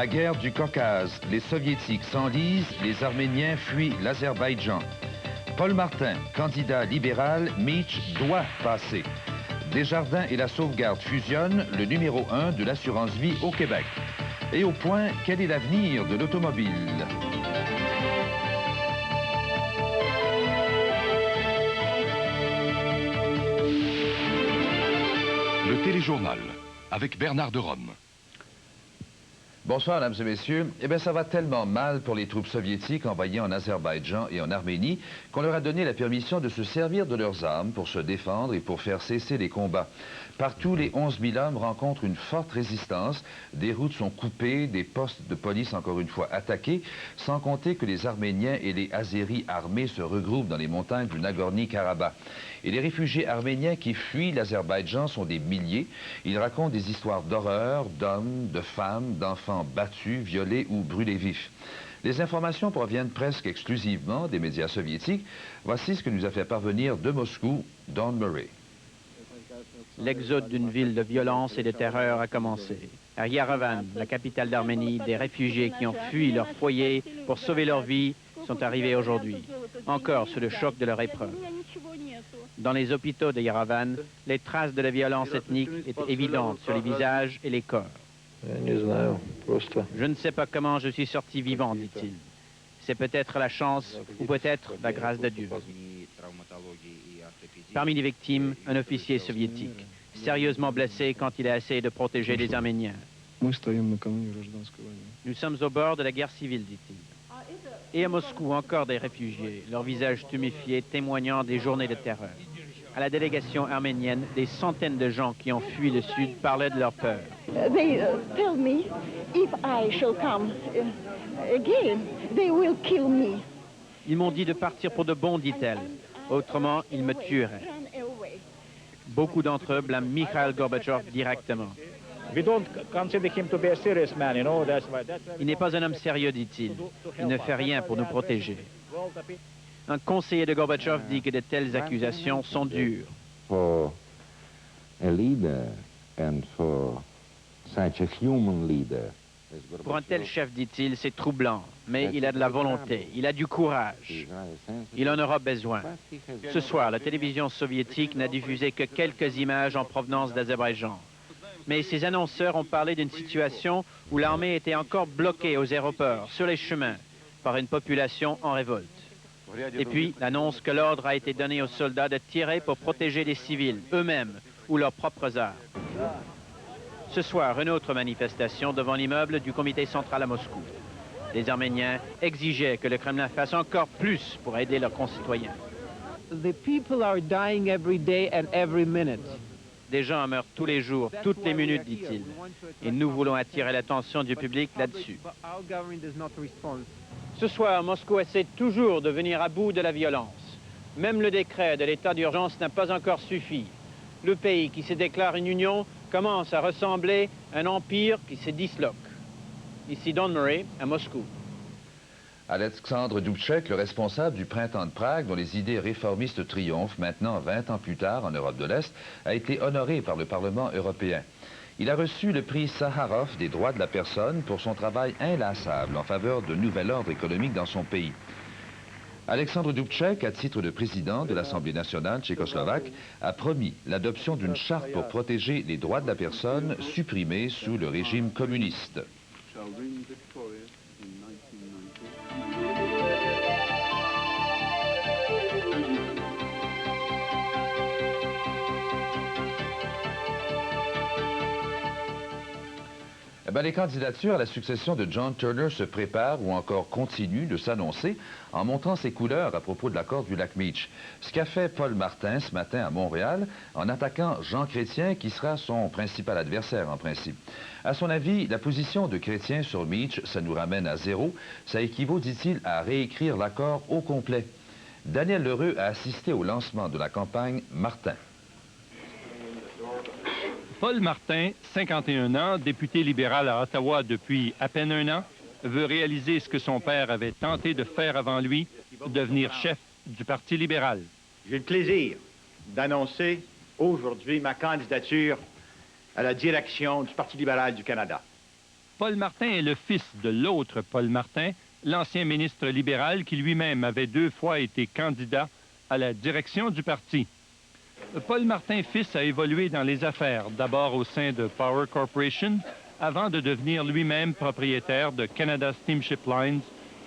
La guerre du Caucase, les Soviétiques s'enlisent, les Arméniens fuient l'Azerbaïdjan. Paul Martin, candidat libéral, Mitch doit passer. Desjardins et la sauvegarde fusionnent, le numéro 1 de l'assurance vie au Québec. Et au point, quel est l'avenir de l'automobile? Le téléjournal, avec Bernard de Rome. Bonsoir, mesdames et messieurs. Eh bien, ça va tellement mal pour les troupes soviétiques envoyées en Azerbaïdjan et en Arménie qu'on leur a donné la permission de se servir de leurs armes pour se défendre et pour faire cesser les combats. Partout, les 11 000 hommes rencontrent une forte résistance. Des routes sont coupées, des postes de police encore une fois attaqués, sans compter que les Arméniens et les Azéris armés se regroupent dans les montagnes du Nagorno-Karabakh. Et les réfugiés arméniens qui fuient l'Azerbaïdjan sont des milliers. Ils racontent des histoires d'horreur, d'hommes, de femmes, d'enfants battus, violés ou brûlés vifs. Les informations proviennent presque exclusivement des médias soviétiques. Voici ce que nous a fait parvenir de Moscou, Don Murray. L'exode d'une ville de violence et de terreur a commencé. À Yerevan, la capitale d'Arménie, des réfugiés qui ont fui leur foyer pour sauver leur vie sont arrivés aujourd'hui, encore sous le choc de leur épreuve. Dans les hôpitaux de Yerevan, les traces de la violence ethnique étaient évidentes sur les visages et les corps. Je ne sais pas comment je suis sorti vivant, dit-il. C'est peut-être la chance ou peut-être la grâce de Dieu. Parmi les victimes, un officier soviétique, sérieusement blessé quand il a essayé de protéger les Arméniens. Nous sommes au bord de la guerre civile, dit-il. Et à Moscou, encore des réfugiés, leurs visages tuméfiés témoignant des journées de terreur. À la délégation arménienne, des centaines de gens qui ont fui le Sud parlaient de leur peur. They tell me if I shall come again, they will kill me. Ils m'ont dit de partir pour de bon, dit-elle. Autrement, ils me tueraient. Beaucoup d'entre eux blâment Mikhail Gorbatchev directement. Il n'est pas un homme sérieux, dit-il. Il ne fait rien pour nous protéger. Un conseiller de Gorbatchev dit que de telles accusations sont dures. For a leader and for such a human leader. Pour un tel chef, dit-il, c'est troublant, mais il a de la volonté, il a du courage. Il en aura besoin. Ce soir, la télévision soviétique n'a diffusé que quelques images en provenance d'Azerbaïdjan. Mais ses annonceurs ont parlé d'une situation où l'armée était encore bloquée aux aéroports, sur les chemins, par une population en révolte. Et puis, l'annonce que l'ordre a été donné aux soldats de tirer pour protéger les civils, eux-mêmes, ou leurs propres armes. Ce soir, une autre manifestation devant l'immeuble du comité central à Moscou. Les Arméniens exigeaient que le Kremlin fasse encore plus pour aider leurs concitoyens. The people are dying every day and every minute. Des gens meurent tous les jours, toutes les minutes, dit-il. Et nous voulons attirer l'attention du public là-dessus. Ce soir, Moscou essaie toujours de venir à bout de la violence. Même le décret de l'état d'urgence n'a pas encore suffi. Le pays qui se déclare une union commence à ressembler à un empire qui se disloque. Ici Don Murray, à Moscou. Alexandre Dubček, le responsable du printemps de Prague, dont les idées réformistes triomphent maintenant 20 ans plus tard en Europe de l'Est, a été honoré par le Parlement européen. Il a reçu le prix Sakharov des droits de la personne pour son travail inlassable en faveur d'un nouvel ordre économique dans son pays. Alexandre Dubček, à titre de président de l'Assemblée nationale tchécoslovaque, a promis l'adoption d'une charte pour protéger les droits de la personne supprimés sous le régime communiste. Les candidatures à la succession de John Turner se préparent ou encore continuent de s'annoncer en montrant ses couleurs à propos de l'accord du lac Meach. Ce qu'a fait Paul Martin ce matin à Montréal en attaquant Jean Chrétien qui sera son principal adversaire en principe. À son avis, la position de Chrétien sur Meach, ça nous ramène à zéro. Ça équivaut, dit-il, à réécrire l'accord au complet. Daniel Lheureux a assisté au lancement de la campagne Martin. Paul Martin, 51 ans, député libéral à Ottawa depuis à peine un an, veut réaliser ce que son père avait tenté de faire avant lui, devenir chef du Parti libéral. J'ai le plaisir d'annoncer aujourd'hui ma candidature à la direction du Parti libéral du Canada. Paul Martin est le fils de l'autre Paul Martin, l'ancien ministre libéral qui lui-même avait 2 fois été candidat à la direction du parti. Paul Martin fils a évolué dans les affaires, d'abord au sein de Power Corporation, avant de devenir lui-même propriétaire de Canada Steamship Lines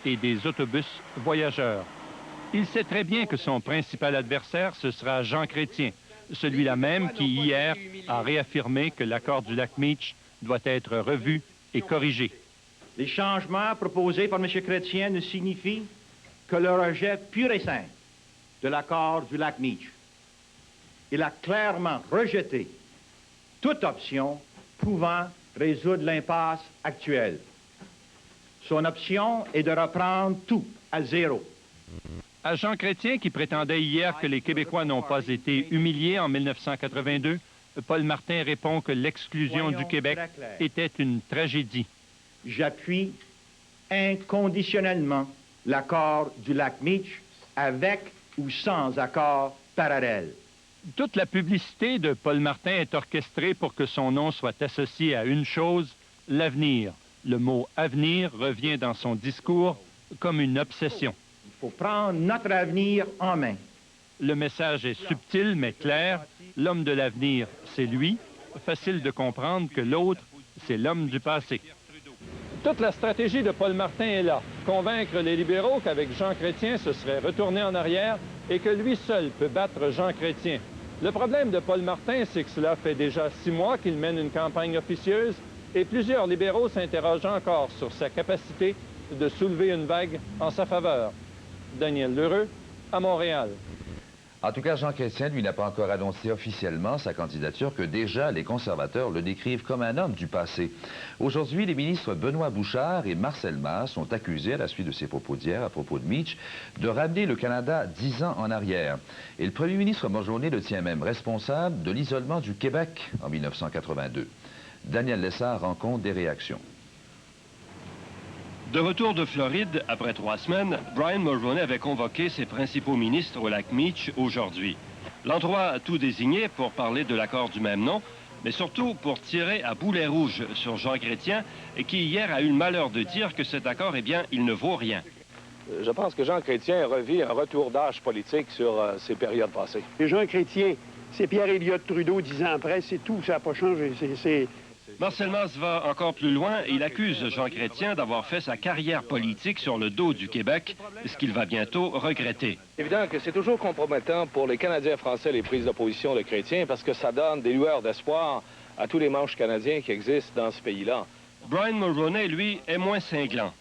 et des autobus voyageurs. Il sait très bien que son principal adversaire, ce sera Jean Chrétien, celui-là même qui, hier, a réaffirmé que l'accord du lac Meech doit être revu et corrigé. Les changements proposés par M. Chrétien ne signifient que le rejet pur et simple de l'accord du lac Meech. Il a clairement rejeté toute option pouvant résoudre l'impasse actuelle. Son option est de reprendre tout à zéro. À Jean Chrétien, qui prétendait hier que les Québécois n'ont pas été humiliés en 1982, Paul Martin répond que l'exclusion du Québec était une tragédie. J'appuie inconditionnellement l'accord du lac Meech avec ou sans accord parallèle. Toute la publicité de Paul Martin est orchestrée pour que son nom soit associé à une chose, l'avenir. Le mot « avenir » revient dans son discours comme une obsession. Il faut prendre notre avenir en main. Le message est subtil mais clair. L'homme de l'avenir, c'est lui. Facile de comprendre que l'autre, c'est l'homme du passé. Toute la stratégie de Paul Martin est là. Convaincre les libéraux qu'avec Jean Chrétien, ce serait retourner en arrière et que lui seul peut battre Jean Chrétien. Le problème de Paul Martin, c'est que cela fait déjà 6 mois qu'il mène une campagne officieuse et plusieurs libéraux s'interrogent encore sur sa capacité de soulever une vague en sa faveur. Daniel Lheureux, à Montréal. En tout cas, Jean Chrétien, lui, n'a pas encore annoncé officiellement sa candidature que déjà les conservateurs le décrivent comme un homme du passé. Aujourd'hui, les ministres Benoît Bouchard et Marcel Masse sont accusés, à la suite de ses propos d'hier à propos de Meech, de ramener le Canada 10 ans en arrière. Et le premier ministre Monjournay le tient même responsable de l'isolement du Québec en 1982. Daniel Lessard rend compte des réactions. De retour de Floride, après 3 semaines, Brian Mulroney avait convoqué ses principaux ministres au lac Meech aujourd'hui. L'endroit tout désigné pour parler de l'accord du même nom, mais surtout pour tirer à boulet rouge sur Jean Chrétien, qui hier a eu le malheur de dire que cet accord, eh bien, il ne vaut rien. Je pense que Jean Chrétien revit un retour d'âge politique sur ces périodes passées. Et Jean Chrétien, c'est Pierre-Éliott Trudeau 10 ans après, c'est tout, ça n'a pas changé. Marcel Masse va encore plus loin et il accuse Jean Chrétien d'avoir fait sa carrière politique sur le dos du Québec, ce qu'il va bientôt regretter. C'est évident que c'est toujours compromettant pour les Canadiens français les prises d'opposition de Chrétien parce que ça donne des lueurs d'espoir à tous les manches canadiens qui existent dans ce pays-là. Brian Mulroney, lui, est moins cinglant.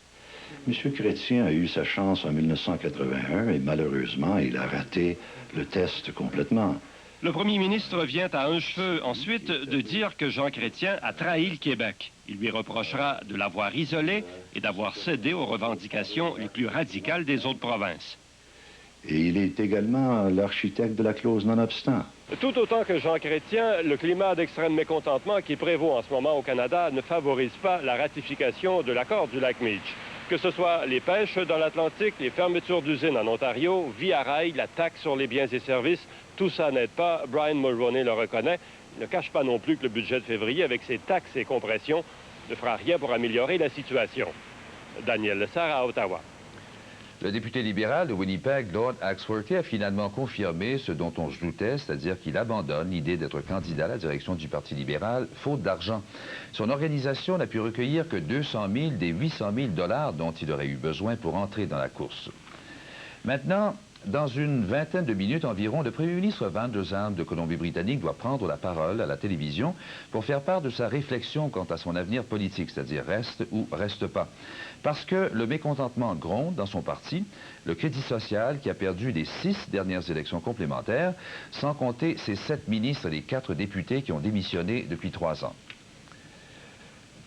M. Chrétien a eu sa chance en 1981 et malheureusement, il a raté le test complètement. Le premier ministre vient à un cheveu ensuite de dire que Jean Chrétien a trahi le Québec. Il lui reprochera de l'avoir isolé et d'avoir cédé aux revendications les plus radicales des autres provinces. Et il est également l'architecte de la clause non-obstant. Tout autant que Jean Chrétien, le climat d'extrême mécontentement qui prévaut en ce moment au Canada ne favorise pas la ratification de l'accord du lac Meech. Que ce soit les pêches dans l'Atlantique, les fermetures d'usines en Ontario, Via Rail, la taxe sur les biens et services, tout ça n'aide pas. Brian Mulroney le reconnaît. Il ne cache pas non plus que le budget de février, avec ses taxes et compressions, ne fera rien pour améliorer la situation. Daniel Lessard à Ottawa. Le député libéral de Winnipeg, Lord Axworthy, a finalement confirmé ce dont on se doutait, c'est-à-dire qu'il abandonne l'idée d'être candidat à la direction du Parti libéral, faute d'argent. Son organisation n'a pu recueillir que 200 000 des 800 000 $ dont il aurait eu besoin pour entrer dans la course. Maintenant, dans une vingtaine de minutes environ, le premier ministre Van der Zalm de Colombie-Britannique doit prendre la parole à la télévision pour faire part de sa réflexion quant à son avenir politique, c'est-à-dire reste ou reste pas. Parce que le mécontentement gronde dans son parti, le Crédit social qui a perdu les 6 dernières élections complémentaires, sans compter ses 7 ministres et les 4 députés qui ont démissionné depuis 3 ans.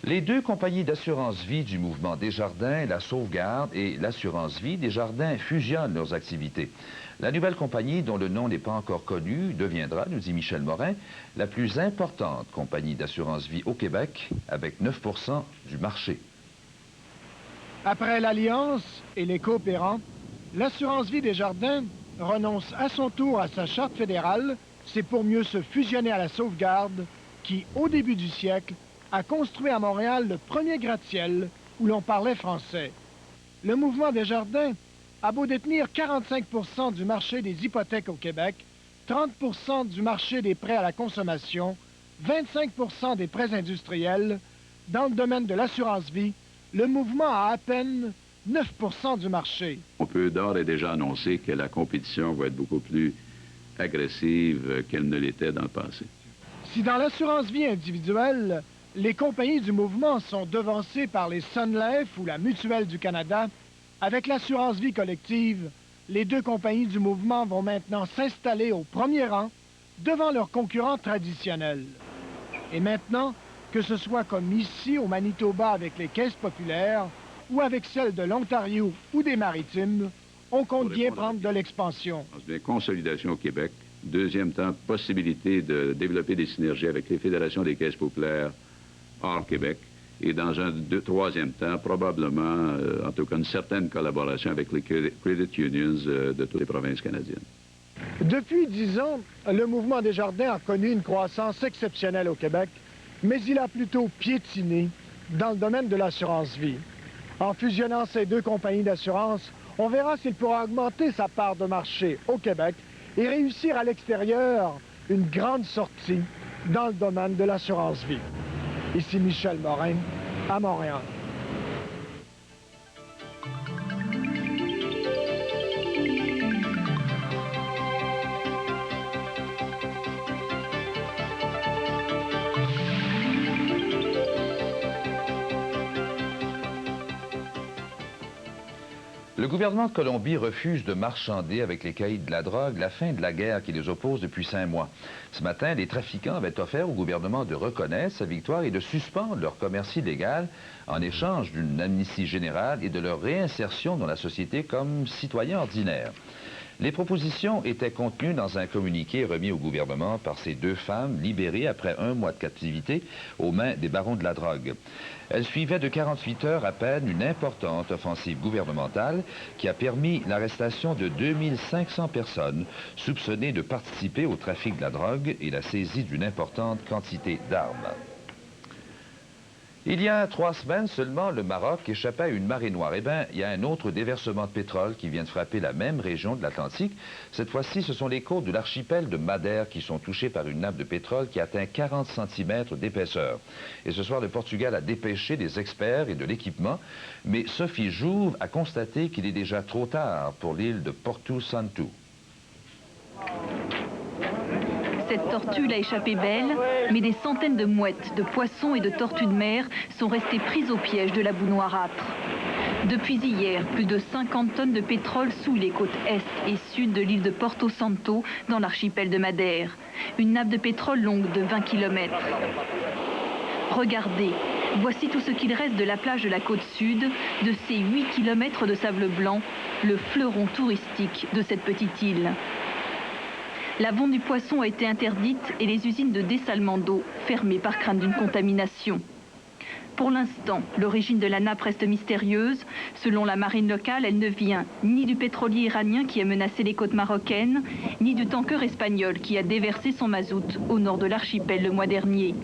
Les 2 compagnies d'assurance-vie du mouvement Desjardins, la Sauvegarde et l'assurance-vie Desjardins fusionnent leurs activités. La nouvelle compagnie, dont le nom n'est pas encore connu, deviendra, nous dit Michel Morin, la plus importante compagnie d'assurance-vie au Québec, avec 9% du marché. Après l'Alliance et les coopérants, l'assurance-vie Desjardins renonce à son tour à sa charte fédérale. C'est pour mieux se fusionner à la Sauvegarde, qui, au début du siècle, a construit à Montréal le premier gratte-ciel où l'on parlait français. Le mouvement Desjardins a beau détenir 45% du marché des hypothèques au Québec, 30% du marché des prêts à la consommation, 25% des prêts industriels. Dans le domaine de l'assurance-vie, le mouvement a à peine 9% du marché. On peut d'ores et déjà annoncer que la compétition va être beaucoup plus agressive qu'elle ne l'était dans le passé. Si dans l'assurance-vie individuelle, les compagnies du mouvement sont devancées par les Sun Life ou la Mutuelle du Canada, avec l'assurance-vie collective, les deux compagnies du mouvement vont maintenant s'installer au premier rang devant leurs concurrents traditionnels. Et maintenant, que ce soit comme ici au Manitoba avec les caisses populaires ou avec celles de l'Ontario ou des Maritimes, on compte bien prendre de l'expansion. Consolidation au Québec. Deuxième temps, possibilité de développer des synergies avec les fédérations des caisses populaires hors Québec. Et dans un troisième temps, probablement, en tout cas, une certaine collaboration avec les credit unions de toutes les provinces canadiennes. Depuis 10 ans, le mouvement Desjardins a connu une croissance exceptionnelle au Québec, mais il a plutôt piétiné dans le domaine de l'assurance-vie. En fusionnant ces deux compagnies d'assurance, on verra s'il pourra augmenter sa part de marché au Québec et réussir à l'extérieur une grande sortie dans le domaine de l'assurance-vie. Ici Michel Morin, à Montréal. Le gouvernement de Colombie refuse de marchander avec les caïds de la drogue la fin de la guerre qui les oppose depuis 5 mois. Ce matin, les trafiquants avaient offert au gouvernement de reconnaître sa victoire et de suspendre leur commerce illégal en échange d'une amnistie générale et de leur réinsertion dans la société comme citoyens ordinaires. Les propositions étaient contenues dans un communiqué remis au gouvernement par ces deux femmes libérées après 1 mois de captivité aux mains des barons de la drogue. Elles suivaient de 48 heures à peine une importante offensive gouvernementale qui a permis l'arrestation de 2500 personnes soupçonnées de participer au trafic de la drogue et la saisie d'une importante quantité d'armes. Il y a 3 semaines seulement, le Maroc échappait à une marée noire. Eh bien, il y a un autre déversement de pétrole qui vient de frapper la même région de l'Atlantique. Cette fois-ci, ce sont les côtes de l'archipel de Madère qui sont touchées par une nappe de pétrole qui atteint 40 cm d'épaisseur. Et ce soir, le Portugal a dépêché des experts et de l'équipement, mais Sophie Jouve a constaté qu'il est déjà trop tard pour l'île de Porto Santo. Cette tortue l'a échappé belle, mais des centaines de mouettes, de poissons et de tortues de mer sont restées prises au piège de la boue noirâtre. Depuis hier, plus de 50 tonnes de pétrole sous les côtes est et sud de l'île de Porto Santo, dans l'archipel de Madère. Une nappe de pétrole longue de 20 km. Regardez, voici tout ce qu'il reste de la plage de la côte sud, de ces 8 km de sable blanc, le fleuron touristique de cette petite île. La vente du poisson a été interdite et les usines de dessalement d'eau fermées par crainte d'une contamination. Pour l'instant, l'origine de la nappe reste mystérieuse. Selon la marine locale, elle ne vient ni du pétrolier iranien qui a menacé les côtes marocaines, ni du tanker espagnol qui a déversé son mazout au nord de l'archipel le mois dernier.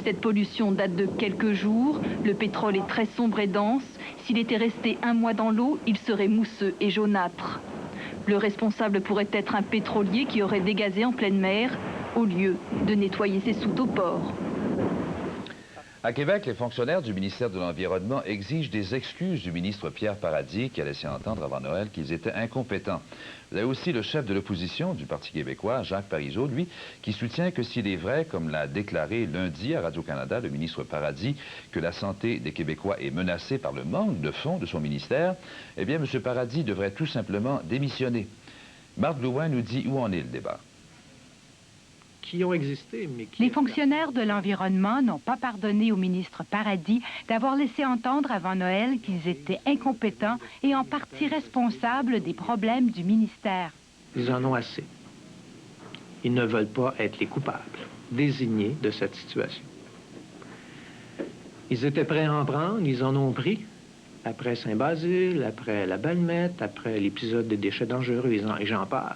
Cette pollution date de quelques jours. Le pétrole est très sombre et dense. S'il était resté 1 mois dans l'eau, il serait mousseux et jaunâtre. Le responsable pourrait être un pétrolier qui aurait dégazé en pleine mer au lieu de nettoyer ses soutes au port. À Québec, les fonctionnaires du ministère de l'Environnement exigent des excuses du ministre Pierre Paradis qui a laissé entendre avant Noël qu'ils étaient incompétents. Là aussi, le chef de l'opposition du Parti québécois, Jacques Parizeau, lui, qui soutient que s'il est vrai, comme l'a déclaré lundi à Radio-Canada le ministre Paradis, que la santé des Québécois est menacée par le manque de fonds de son ministère, eh bien, M. Paradis devrait tout simplement démissionner. Marc Blouin nous dit où en est le débat. Qui ont existé, mais qui... Les fonctionnaires de l'environnement n'ont pas pardonné au ministre Paradis d'avoir laissé entendre avant Noël qu'ils étaient incompétents et en partie responsables des problèmes du ministère. Ils en ont assez. Ils ne veulent pas être les coupables, désignés de cette situation. Ils étaient prêts à en prendre, ils en ont pris. Après Saint-Basile, après la Balmette, après l'épisode des déchets dangereux, et j'en passe.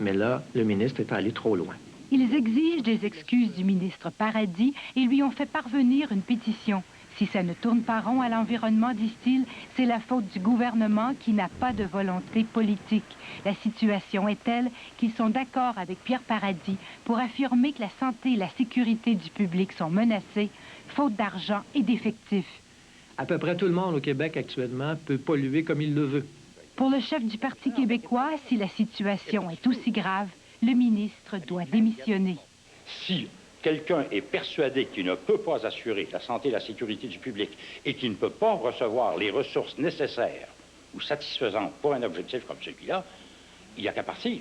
Mais là, le ministre est allé trop loin. Ils exigent des excuses du ministre Paradis et lui ont fait parvenir une pétition. Si ça ne tourne pas rond à l'environnement, disent-ils, c'est la faute du gouvernement qui n'a pas de volonté politique. La situation est telle qu'ils sont d'accord avec Pierre Paradis pour affirmer que la santé et la sécurité du public sont menacées, faute d'argent et d'effectifs. À peu près tout le monde au Québec actuellement peut polluer comme il le veut. Pour le chef du Parti québécois, si la situation est aussi grave, le ministre doit démissionner. Si quelqu'un est persuadé qu'il ne peut pas assurer la santé et la sécurité du public et qu'il ne peut pas recevoir les ressources nécessaires ou satisfaisantes pour un objectif comme celui-là, il n'y a qu'à partir.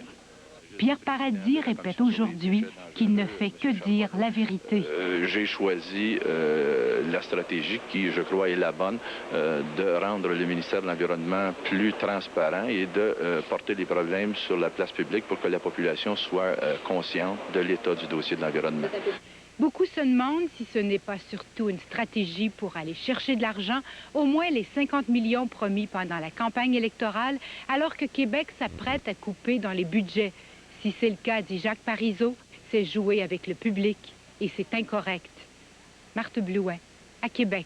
Pierre Paradis répète aujourd'hui qu'il ne fait que dire la vérité. J'ai choisi la stratégie qui, je crois, est la bonne, de rendre le ministère de l'Environnement plus transparent et de porter les problèmes sur la place publique pour que la population soit consciente de l'état du dossier de l'environnement. Beaucoup se demandent si ce n'est pas surtout une stratégie pour aller chercher de l'argent, au moins les 50 millions promis pendant la campagne électorale, alors que Québec s'apprête à couper dans les budgets. Si c'est le cas, dit Jacques Parizeau, c'est jouer avec le public et c'est incorrect. Marthe Blouin, à Québec.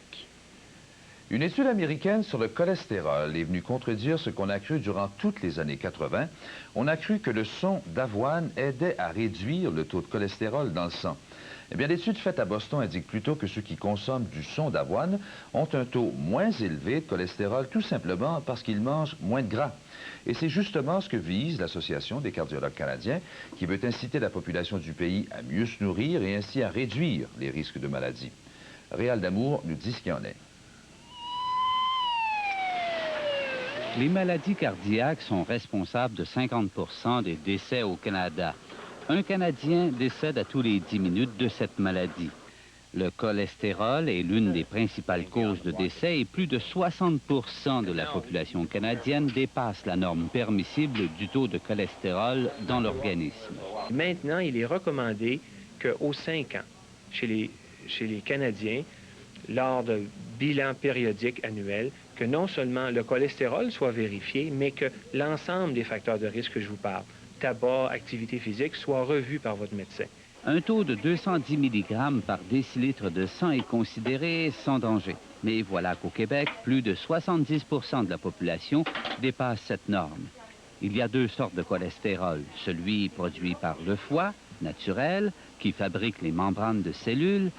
Une étude américaine sur le cholestérol est venue contredire ce qu'on a cru durant toutes les années 80. On a cru que le son d'avoine aidait à réduire le taux de cholestérol dans le sang. Eh bien, l'étude faite à Boston indique plutôt que ceux qui consomment du son d'avoine ont un taux moins élevé de cholestérol, tout simplement parce qu'ils mangent moins de gras. Et c'est justement ce que vise l'Association des cardiologues canadiens, qui veut inciter la population du pays à mieux se nourrir et ainsi à réduire les risques de maladies. Réal Damour nous dit ce qu'il en est. Les maladies cardiaques sont responsables de 50% des décès au Canada. Un Canadien décède à tous les 10 minutes de cette maladie. Le cholestérol est l'une des principales causes de décès et plus de 60% de la population canadienne dépasse la norme permissible du taux de cholestérol dans l'organisme. Maintenant, il est recommandé qu'aux 5 ans, chez les Canadiens, lors de bilans périodiques annuels, que non seulement le cholestérol soit vérifié, mais que l'ensemble des facteurs de risque que je vous parle, tabac, activité physique, soit revu par votre médecin. Un taux de 210 mg par décilitre de sang est considéré sans danger. Mais voilà qu'au Québec, plus de 70% de la population dépasse cette norme. Il y a deux sortes de cholestérol, celui produit par le foie, naturel, qui fabrique les membranes de cellules,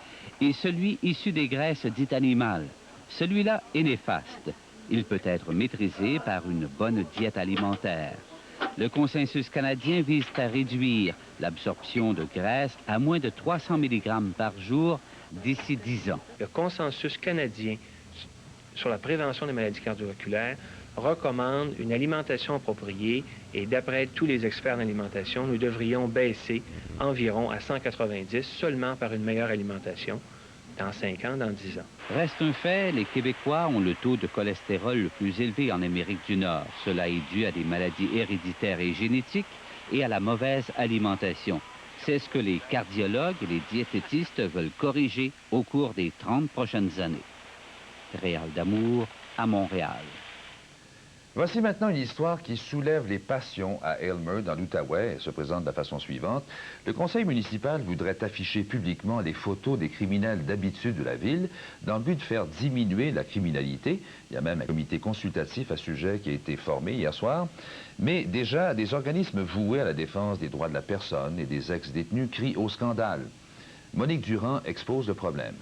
et celui issu des graisses dites animales. Celui-là est néfaste. Il peut être maîtrisé par une bonne diète alimentaire. Le consensus canadien vise à réduire l'absorption de graisse à moins de 300 mg par jour d'ici 10 ans. Le consensus canadien sur la prévention des maladies cardiovasculaires recommande une alimentation appropriée et d'après tous les experts en alimentation, nous devrions baisser environ à 190 seulement par une meilleure alimentation dans 5 ans, dans 10 ans. Reste un fait, les Québécois ont le taux de cholestérol le plus élevé en Amérique du Nord. Cela est dû à des maladies héréditaires et génétiques et à la mauvaise alimentation. C'est ce que les cardiologues et les diététistes veulent corriger au cours des 30 prochaines années. Réal Damour, à Montréal. Voici maintenant une histoire qui soulève les passions à Aylmer, dans l'Outaouais. Elle se présente de la façon suivante. Le conseil municipal voudrait afficher publiquement les photos des criminels d'habitude de la ville dans le but de faire diminuer la criminalité. Il y a même un comité consultatif à ce sujet qui a été formé hier soir. Mais déjà, des organismes voués à la défense des droits de la personne et des ex-détenus crient au scandale. Monique Durand expose le problème.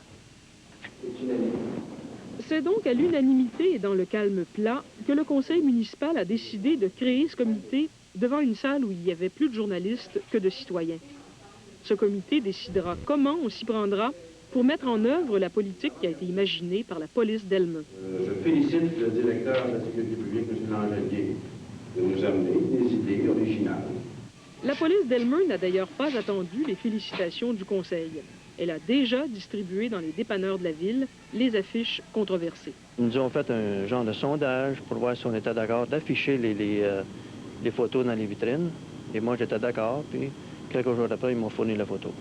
C'est donc à l'unanimité et dans le calme plat que le conseil municipal a décidé de créer ce comité devant une salle où il y avait plus de journalistes que de citoyens. Ce comité décidera comment on s'y prendra pour mettre en œuvre la politique qui a été imaginée par la police d'Aylmer. Je félicite le directeur de la sécurité publique, M. Langelier, de nous amener des idées originales. La police d'Aylmer n'a d'ailleurs pas attendu les félicitations du conseil. Elle a déjà distribué dans les dépanneurs de la ville les affiches controversées. Ils nous ont fait un genre de sondage pour voir si on était d'accord d'afficher les photos dans les vitrines. Et moi, j'étais d'accord, puis quelques jours après, ils m'ont fourni la photo.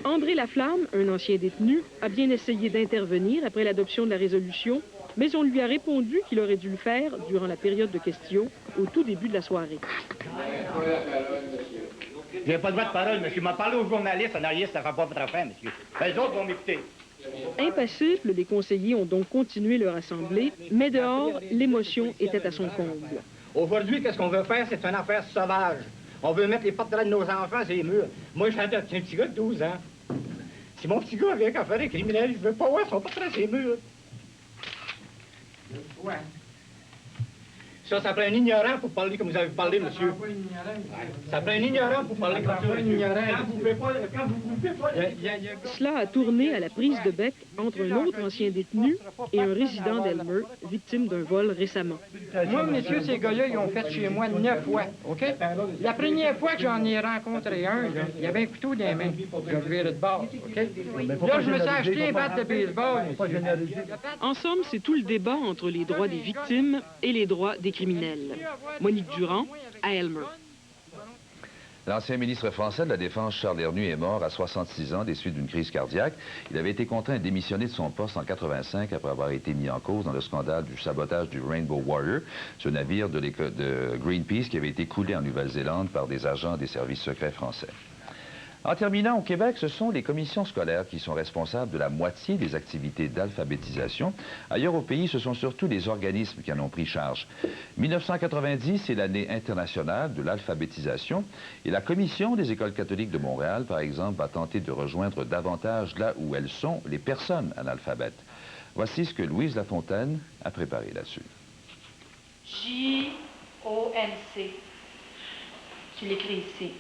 André Laflamme, un ancien détenu, a bien essayé d'intervenir après l'adoption de la résolution, mais on lui a répondu qu'il aurait dû le faire durant la période de questions, au tout début de la soirée. J'ai pas le droit de parole, monsieur. Il m'a parlé aux journalistes en arrière, ça ne fera pas votre affaire, monsieur. Les autres vont m'écouter. Impassibles, les conseillers ont donc continué leur assemblée, mais dehors, l'émotion était à son comble. Aujourd'hui, qu'est-ce qu'on veut faire? C'est une affaire sauvage. On veut mettre les porte-draps de nos enfants sur les murs. Moi, je suis un petit gars de 12 ans. Si mon petit gars vient qu'à faire des criminels, je veux pas voir son portrait sur les murs. Ouais. Ça prend un ignorant pour parler comme vous avez parlé, monsieur. Ça prend un ignorant pour parler comme ça. Cela a tourné à la prise de bec entre un autre ancien détenu et un résident d'Elmer, victime d'un vol récemment. Moi, messieurs, ces gars-là, ils ont fait chez moi 9 fois, OK? La première fois que j'en ai rencontré un, là, il y avait un couteau dans les mains. Je le virais de bord, OK? Là, je me suis acheté un bat de baseball. En somme, c'est tout le débat entre les droits des victimes et les droits des criminels. Monique Durand, à Elmer. L'ancien ministre français de la Défense, Charles Hernu, est mort à 66 ans des suites d'une crise cardiaque. Il avait été contraint de démissionner de son poste en 85 après avoir été mis en cause dans le scandale du sabotage du Rainbow Warrior, ce navire de Greenpeace qui avait été coulé en Nouvelle-Zélande par des agents des services secrets français. En terminant, au Québec, ce sont les commissions scolaires qui sont responsables de la moitié des activités d'alphabétisation. Ailleurs au pays, ce sont surtout les organismes qui en ont pris charge. 1990, c'est l'année internationale de l'alphabétisation et la Commission des écoles catholiques de Montréal, par exemple, va tenter de rejoindre davantage là où elles sont les personnes analphabètes. Voici ce que Louise Lafontaine a préparé là-dessus. J-O-N-C. Tu l'écris ici.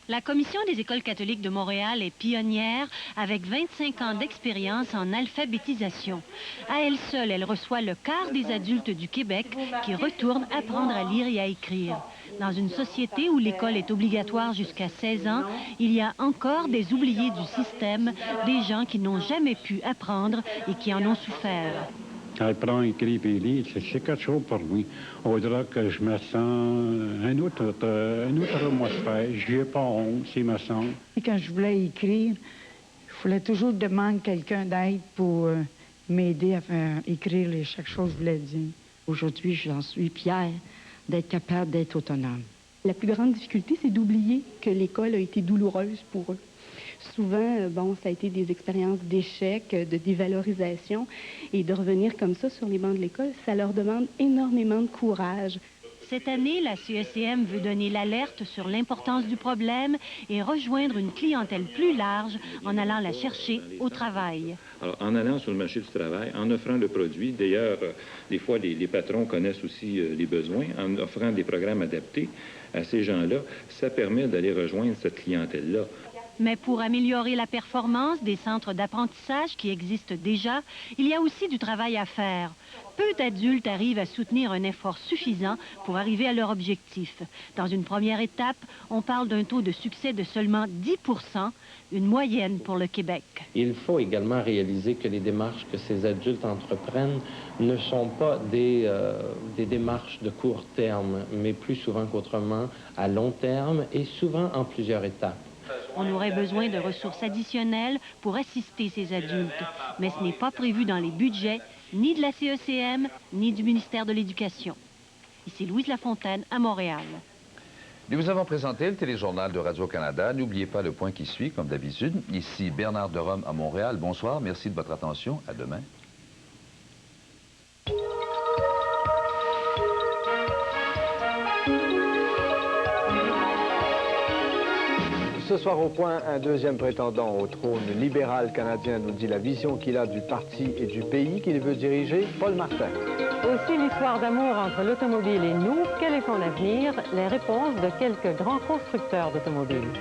La Commission des écoles catholiques de Montréal est pionnière avec 25 ans d'expérience en alphabétisation. À elle seule, elle reçoit le quart des adultes du Québec qui retournent apprendre à lire et à écrire. Dans une société où l'école est obligatoire jusqu'à 16 ans, il y a encore des oubliés du système, des gens qui n'ont jamais pu apprendre et qui en ont souffert. Apprendre, écrire et lire, c'est quelque chose pour lui. On dirait que je me sens un autre atmosphère. Je n'ai pas honte, c'est me sens. Quand je voulais écrire, il fallait toujours demander quelqu'un d'aide pour m'aider à écrire chaque chose que je voulais dire. Aujourd'hui, j'en suis fière d'être capable d'être autonome. La plus grande difficulté, c'est d'oublier que l'école a été douloureuse pour eux. Souvent, bon, ça a été des expériences d'échec, de dévalorisation, et de revenir comme ça sur les bancs de l'école, ça leur demande énormément de courage. Cette année, la CECM veut donner l'alerte sur l'importance du problème et rejoindre une clientèle plus large en allant la chercher au travail. Alors, en allant sur le marché du travail, en offrant le produit, d'ailleurs, des fois, les patrons connaissent aussi les besoins, en offrant des programmes adaptés à ces gens-là, ça permet d'aller rejoindre cette clientèle-là. Mais pour améliorer la performance des centres d'apprentissage qui existent déjà, il y a aussi du travail à faire. Peu d'adultes arrivent à soutenir un effort suffisant pour arriver à leur objectif. Dans une première étape, on parle d'un taux de succès de seulement 10%, une moyenne pour le Québec. Il faut également réaliser que les démarches que ces adultes entreprennent ne sont pas des démarches de court terme, mais plus souvent qu'autrement à long terme et souvent en plusieurs étapes. On aurait besoin de ressources additionnelles pour assister ces adultes, mais ce n'est pas prévu dans les budgets ni de la CECM, ni du ministère de l'Éducation. Ici Louise Lafontaine, à Montréal. Nous vous avons présenté le téléjournal de Radio-Canada. N'oubliez pas le point qui suit, comme d'habitude. Ici Bernard de Rome à Montréal. Bonsoir, merci de votre attention. À demain. Ce soir au point, un deuxième prétendant au trône libéral canadien nous dit la vision qu'il a du parti et du pays qu'il veut diriger, Paul Martin. Aussi l'histoire d'amour entre l'automobile et nous, quel est son avenir? Les réponses de quelques grands constructeurs d'automobiles.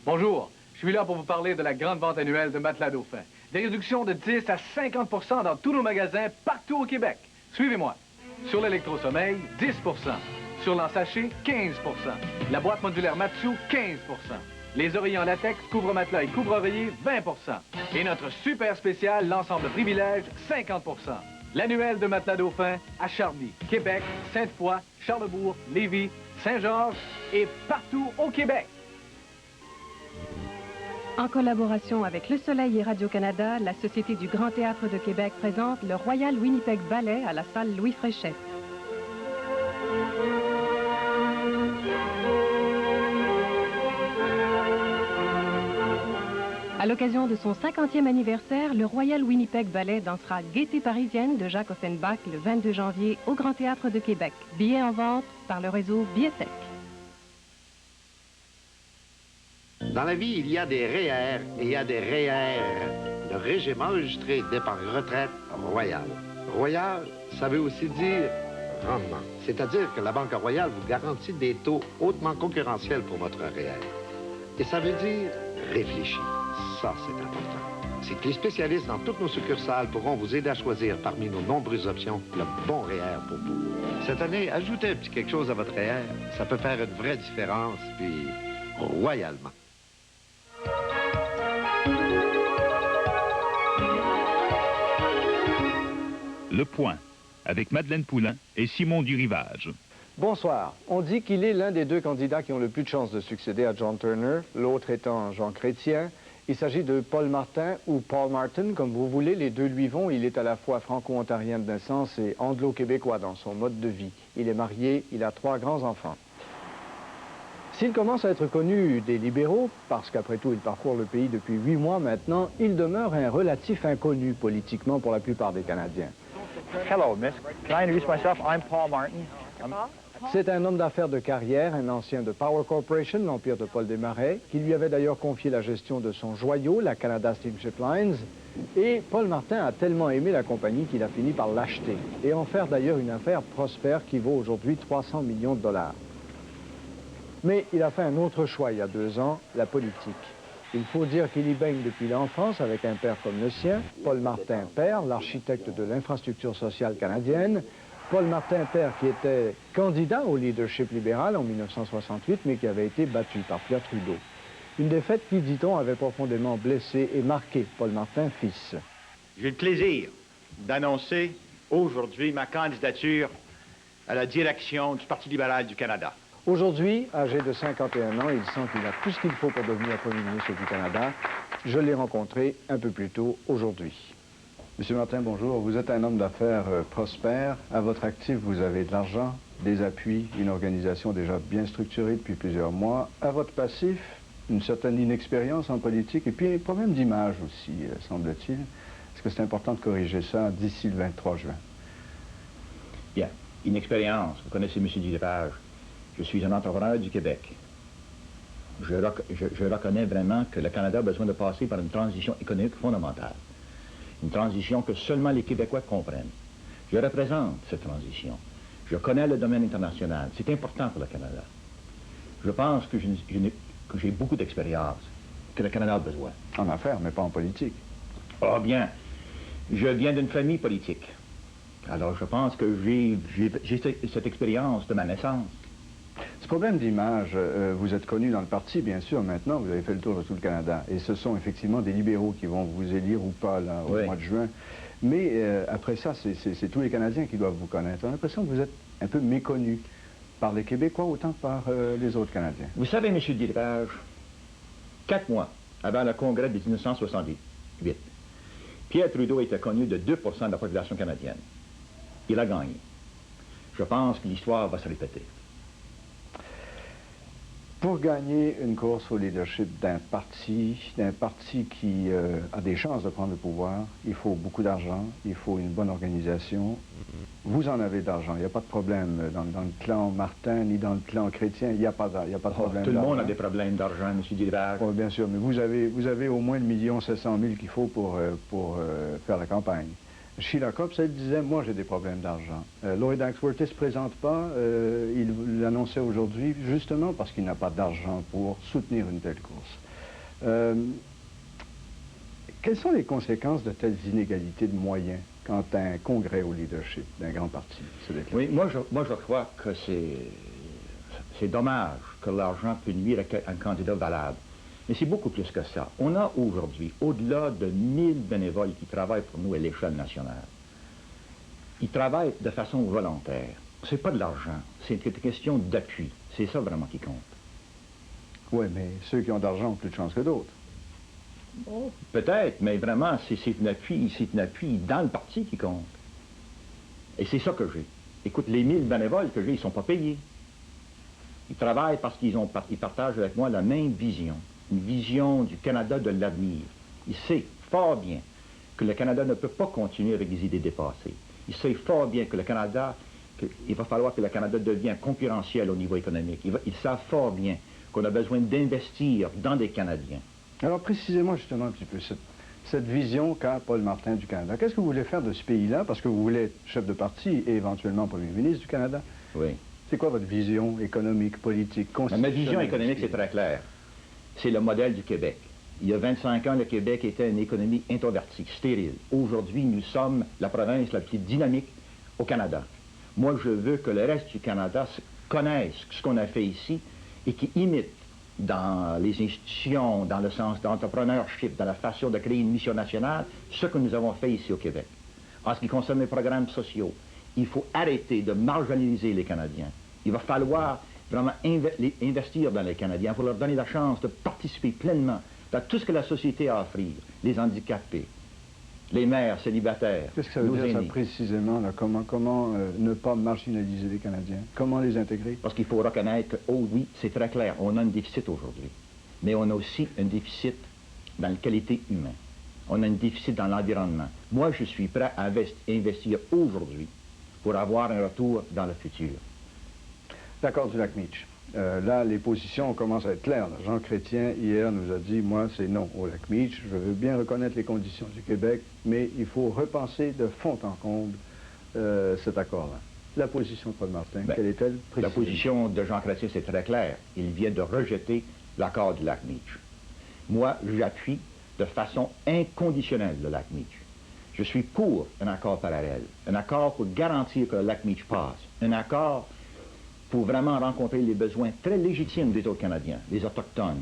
Bonjour, Je suis là pour vous parler de la grande vente annuelle de matelas Dauphin. Des réductions de 10 à 50 dans tous nos magasins partout au Québec. Suivez-moi. Sur l'électrosommeil, 10 Sur l'ensaché, 15 La boîte modulaire Matsu, 15 Les oreillers en latex, couvre-matelas et couvre-oreiller, 20 Et notre super spécial, l'ensemble privilège, 50 L'annuel de matelas Dauphin à Charny, Québec, Sainte-Foy, Charlebourg, Lévis, Saint-Georges et partout au Québec. En collaboration avec Le Soleil et Radio-Canada, la Société du Grand Théâtre de Québec présente le Royal Winnipeg Ballet à la salle Louis Fréchette. À l'occasion de son 50e anniversaire, le Royal Winnipeg Ballet dansera Gaieté parisienne de Jacques Offenbach le 22 janvier au Grand Théâtre de Québec. Billets en vente par le réseau Billetec. Dans la vie, il y a des REER et il y a des REER. Le régime enregistré d'épargne retraite royal. Royal, ça veut aussi dire rendement. C'est-à-dire que la Banque Royale vous garantit des taux hautement concurrentiels pour votre REER. Et ça veut dire réfléchi. Ça, c'est important. C'est que les spécialistes dans toutes nos succursales pourront vous aider à choisir parmi nos nombreuses options le bon REER pour vous. Cette année, ajoutez un petit quelque chose à votre REER. Ça peut faire une vraie différence, puis royalement. Le Point, avec Madeleine Poulain et Simon Durivage. Bonsoir. On dit qu'il est l'un des deux candidats qui ont le plus de chances de succéder à John Turner, l'autre étant Jean Chrétien. Il s'agit de Paul Martin ou Paul Martin, comme vous voulez. Les deux lui vont. Il est à la fois franco-ontarien de naissance et anglo-québécois dans son mode de vie. Il est marié, il a 3 grands-enfants. S'il commence à être connu des libéraux, parce qu'après tout, il parcourt le pays depuis 8 mois maintenant, il demeure un relatif inconnu politiquement pour la plupart des Canadiens. Hello, miss. Can I introduce myself? I'm Paul Martin. C'est un homme d'affaires de carrière, un ancien de Power Corporation, l'empire de Paul Desmarais, qui lui avait d'ailleurs confié la gestion de son joyau, la Canada Steamship Lines. Et Paul Martin a tellement aimé la compagnie qu'il a fini par l'acheter et en faire d'ailleurs une affaire prospère qui vaut aujourd'hui 300 millions de dollars. Mais il a fait un autre choix il y a 2 ans, la politique. Il faut dire qu'il y baigne depuis l'enfance avec un père comme le sien, Paul Martin père, l'architecte de l'infrastructure sociale canadienne, Paul Martin père qui était candidat au leadership libéral en 1968, mais qui avait été battu par Pierre Trudeau. Une défaite qui, dit-on, avait profondément blessé et marqué Paul Martin fils. J'ai le plaisir d'annoncer aujourd'hui ma candidature à la direction du Parti libéral du Canada. Aujourd'hui, âgé de 51 ans, il sent qu'il a tout ce qu'il faut pour devenir Premier ministre du Canada. Je l'ai rencontré un peu plus tôt aujourd'hui. Monsieur Martin, bonjour. Vous êtes un homme d'affaires prospère. À votre actif, vous avez de l'argent, des appuis, une organisation déjà bien structurée depuis plusieurs mois. À votre passif, une certaine inexpérience en politique et puis un problème d'image aussi, semble-t-il. Est-ce que c'est important de corriger ça d'ici le 23 juin? Bien. Inexpérience. Vous connaissez M. Durivage. Je suis un entrepreneur du Québec. Je reconnais vraiment que le Canada a besoin de passer par une transition économique fondamentale. Une transition que seulement les Québécois comprennent. Je représente cette transition. Je connais le domaine international. C'est important pour le Canada. Je pense que j'ai beaucoup d'expérience, que le Canada a besoin. En affaires, mais pas en politique. Oh bien, je viens d'une famille politique. Alors je pense que j'ai cette expérience de ma naissance. Ce problème d'image, vous êtes connu dans le parti, bien sûr, maintenant, vous avez fait le tour de tout le Canada. Et ce sont effectivement des libéraux qui vont vous élire ou pas, là, au mois de juin. Mais après ça, c'est tous les Canadiens qui doivent vous connaître. On a l'impression que vous êtes un peu méconnu par les Québécois autant que par les autres Canadiens. Vous savez, M. Durivage, 4 mois avant le congrès de 1968, Pierre Trudeau était connu de 2 % de la population canadienne. Il a gagné. Je pense que l'histoire va se répéter. Pour gagner une course au leadership d'un parti qui a des chances de prendre le pouvoir, il faut beaucoup d'argent, il faut une bonne organisation. Vous en avez d'argent, il n'y a pas de problème dans le clan Martin ni dans le clan Chrétien, il n'y a pas de problème. Tout le monde a des problèmes d'argent, M. Durivage. Oh, bien sûr, mais vous avez au moins 1 700 000 qu'il faut pour faire la campagne. Sheila Copps, elle disait, moi j'ai des problèmes d'argent. Lloyd Axworthy ne se présente pas, il l'annonçait aujourd'hui, justement parce qu'il n'a pas d'argent pour soutenir une telle course. Quelles sont les conséquences de telles inégalités de moyens quand un congrès au leadership d'un grand parti se déclare? Oui, moi je crois que c'est dommage que l'argent peut nuire à un candidat valable. Mais c'est beaucoup plus que ça. On a aujourd'hui au-delà de 1000 bénévoles qui travaillent pour nous à l'échelle nationale. Ils travaillent de façon volontaire. C'est pas de l'argent, c'est une question d'appui. C'est ça vraiment qui compte. Oui, mais ceux qui ont de l'argent ont plus de chance que d'autres. Oh, peut-être, mais vraiment, c'est un appui dans le parti qui compte. Et c'est ça que j'ai. Écoute, les 1000 bénévoles que j'ai, ils ne sont pas payés. Ils travaillent parce qu'ils partagent avec moi la même vision. Une vision du Canada de l'avenir. Ils savent fort bien que le Canada ne peut pas continuer avec des idées dépassées. Ils savent fort bien que le Canada, il va falloir que le Canada devienne concurrentiel au niveau économique. Ils savent fort bien qu'on a besoin d'investir dans des Canadiens. Alors, précisez-moi justement un petit peu cette vision qu'a Paul Martin du Canada. Qu'est-ce que vous voulez faire de ce pays-là? Parce que vous voulez être chef de parti et éventuellement Premier ministre du Canada. Oui. C'est quoi votre vision économique, politique, constitutionnelle? Ma vision économique, c'est très clair. C'est le modèle du Québec. Il y a 25 ans, le Québec était une économie introvertie, stérile. Aujourd'hui, nous sommes la province la plus dynamique au Canada. Moi, je veux que le reste du Canada connaisse ce qu'on a fait ici et qui imite dans les institutions, dans le sens d'entrepreneurship, dans la façon de créer une mission nationale, ce que nous avons fait ici au Québec. En ce qui concerne les programmes sociaux, il faut arrêter de marginaliser les Canadiens. Il va falloir vraiment investir dans les Canadiens pour leur donner la chance de participer pleinement dans tout ce que la société a à offrir. Les handicapés, les mères célibataires, qu'est-ce que ça veut dire ça précisément, là? Comment ne pas marginaliser les Canadiens? Comment les intégrer? Parce qu'il faut reconnaître que, oh oui, c'est très clair, on a un déficit aujourd'hui. Mais on a aussi un déficit dans la qualité humaine. On a un déficit dans l'environnement. Moi, je suis prêt à investir aujourd'hui pour avoir un retour dans le futur. L'accord du lac Meach. Là, les positions commencent à être claires. Jean Chrétien, hier, nous a dit, moi, c'est non au lac Meach. Je veux bien reconnaître les conditions du Québec, mais il faut repenser de fond en comble cet accord-là. La position de Paul Martin, quelle est-elle précisément? La position de Jean Chrétien, c'est très clair. Il vient de rejeter l'accord du lac Meach. Moi, j'appuie de façon inconditionnelle le lac Meach. Je suis pour un accord parallèle, un accord pour garantir que le lac Meach passe, un accord pour vraiment rencontrer les besoins très légitimes des autres Canadiens, les Autochtones,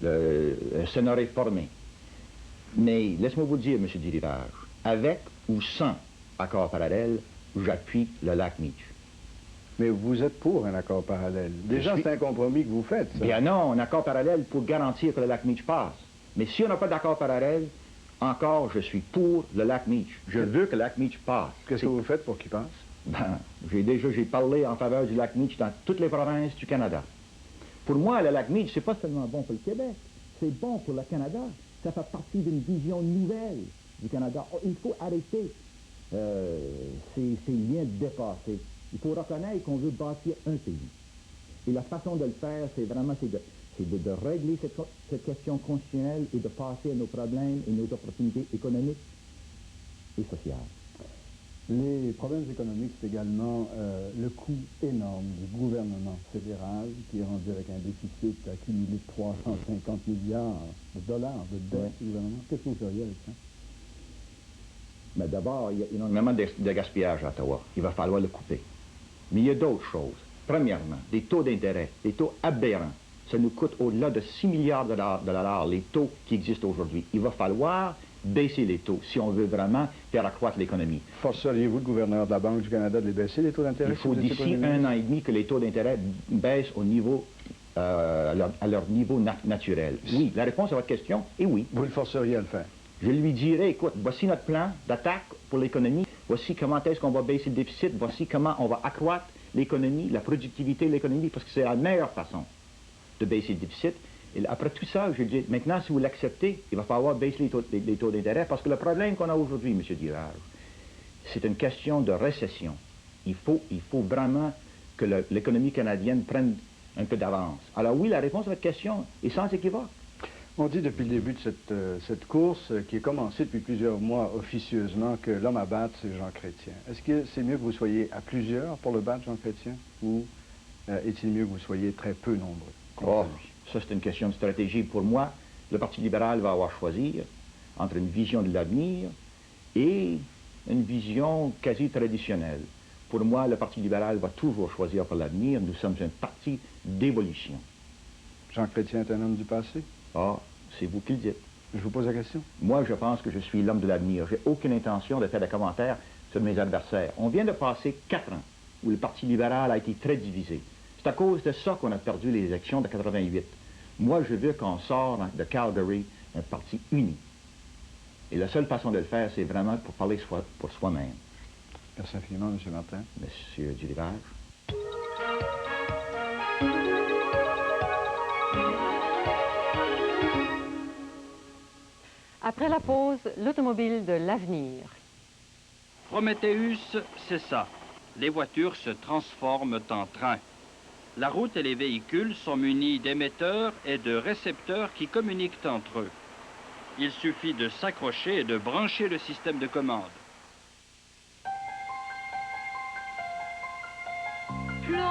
le Sénat réformé. Mais laisse-moi vous dire, M. Dirivage, avec ou sans accord parallèle, j'appuie le lac Meach. Mais vous êtes pour un accord parallèle. Déjà, c'est un compromis que vous faites, ça. Bien non, un accord parallèle pour garantir que le lac Meach passe. Mais si on n'a pas d'accord parallèle, encore, je suis pour le lac Meach. Je veux que le lac Meach passe. Qu'est-ce que vous faites pour qu'il passe? Ben, j'ai parlé en faveur du lac Meach dans toutes les provinces du Canada. Pour moi, le lac Meach, c'est pas seulement bon pour le Québec, c'est bon pour le Canada. Ça fait partie d'une vision nouvelle du Canada. Oh, il faut arrêter ces liens dépassés. Il faut reconnaître qu'on veut bâtir un pays. Et la façon de le faire, c'est vraiment de régler cette question constitutionnelle et de passer à nos problèmes et nos opportunités économiques et sociales. Les problèmes économiques, c'est également le coût énorme du gouvernement fédéral qui est rendu avec un déficit accumulé de 350 milliards de dollars de dette du gouvernement. Qu'est-ce que vous feriez avec ça? Mais d'abord, il y a énormément de gaspillage à Ottawa. Il va falloir le couper. Mais il y a d'autres choses. Premièrement, des taux d'intérêt, des taux aberrants. Ça nous coûte au-delà de 6 milliards de dollars, les taux qui existent aujourd'hui. Il va falloir baisser les taux si on veut vraiment faire accroître l'économie. Forceriez-vous le gouverneur de la Banque du Canada de les baisser, les taux d'intérêt? Il faut d'ici 1 an et demi que les taux d'intérêt baissent au niveau, à leur niveau naturel. Oui, la réponse à votre question est oui. Vous le forceriez à le faire? Je lui dirais, écoute, voici notre plan d'attaque pour l'économie, voici comment est-ce qu'on va baisser le déficit, voici comment on va accroître l'économie, la productivité de l'économie, parce que c'est la meilleure façon de baisser le déficit. Et après tout ça, je dis, maintenant, si vous l'acceptez, il va falloir baisser les taux d'intérêt, parce que le problème qu'on a aujourd'hui, M. Dirage, c'est une question de récession. Il faut vraiment que l'économie canadienne prenne un peu d'avance. Alors oui, la réponse à votre question est sans équivoque. On dit depuis le début de cette course, qui est commencée depuis plusieurs mois officieusement, que l'homme à battre, c'est Jean Chrétien. Est-ce que c'est mieux que vous soyez à plusieurs pour le battre, Jean Chrétien, ou est-il mieux que vous soyez très peu nombreux? Oh, ça c'est une question de stratégie. Pour moi, le Parti libéral va avoir à choisir entre une vision de l'avenir et une vision quasi traditionnelle. Pour moi, le Parti libéral va toujours choisir pour l'avenir. Nous sommes un parti d'évolution. Jean Chrétien est un homme du passé? Ah, c'est vous qui le dites. Je vous pose la question. Moi, je pense que je suis l'homme de l'avenir. J'ai aucune intention de faire des commentaires sur mes adversaires. On vient de passer 4 ans où le Parti libéral a été très divisé. C'est à cause de ça qu'on a perdu les élections de 88. Moi, je veux qu'on sorte de Calgary un parti uni. Et la seule façon de le faire, c'est vraiment pour parler pour soi-même. Merci infiniment, M. Martin. Monsieur Durivage. Après la pause, l'automobile de l'avenir. Prometheus, c'est ça. Les voitures se transforment en trains. La route et les véhicules sont munis d'émetteurs et de récepteurs qui communiquent entre eux. Il suffit de s'accrocher et de brancher le système de commande. Plonge,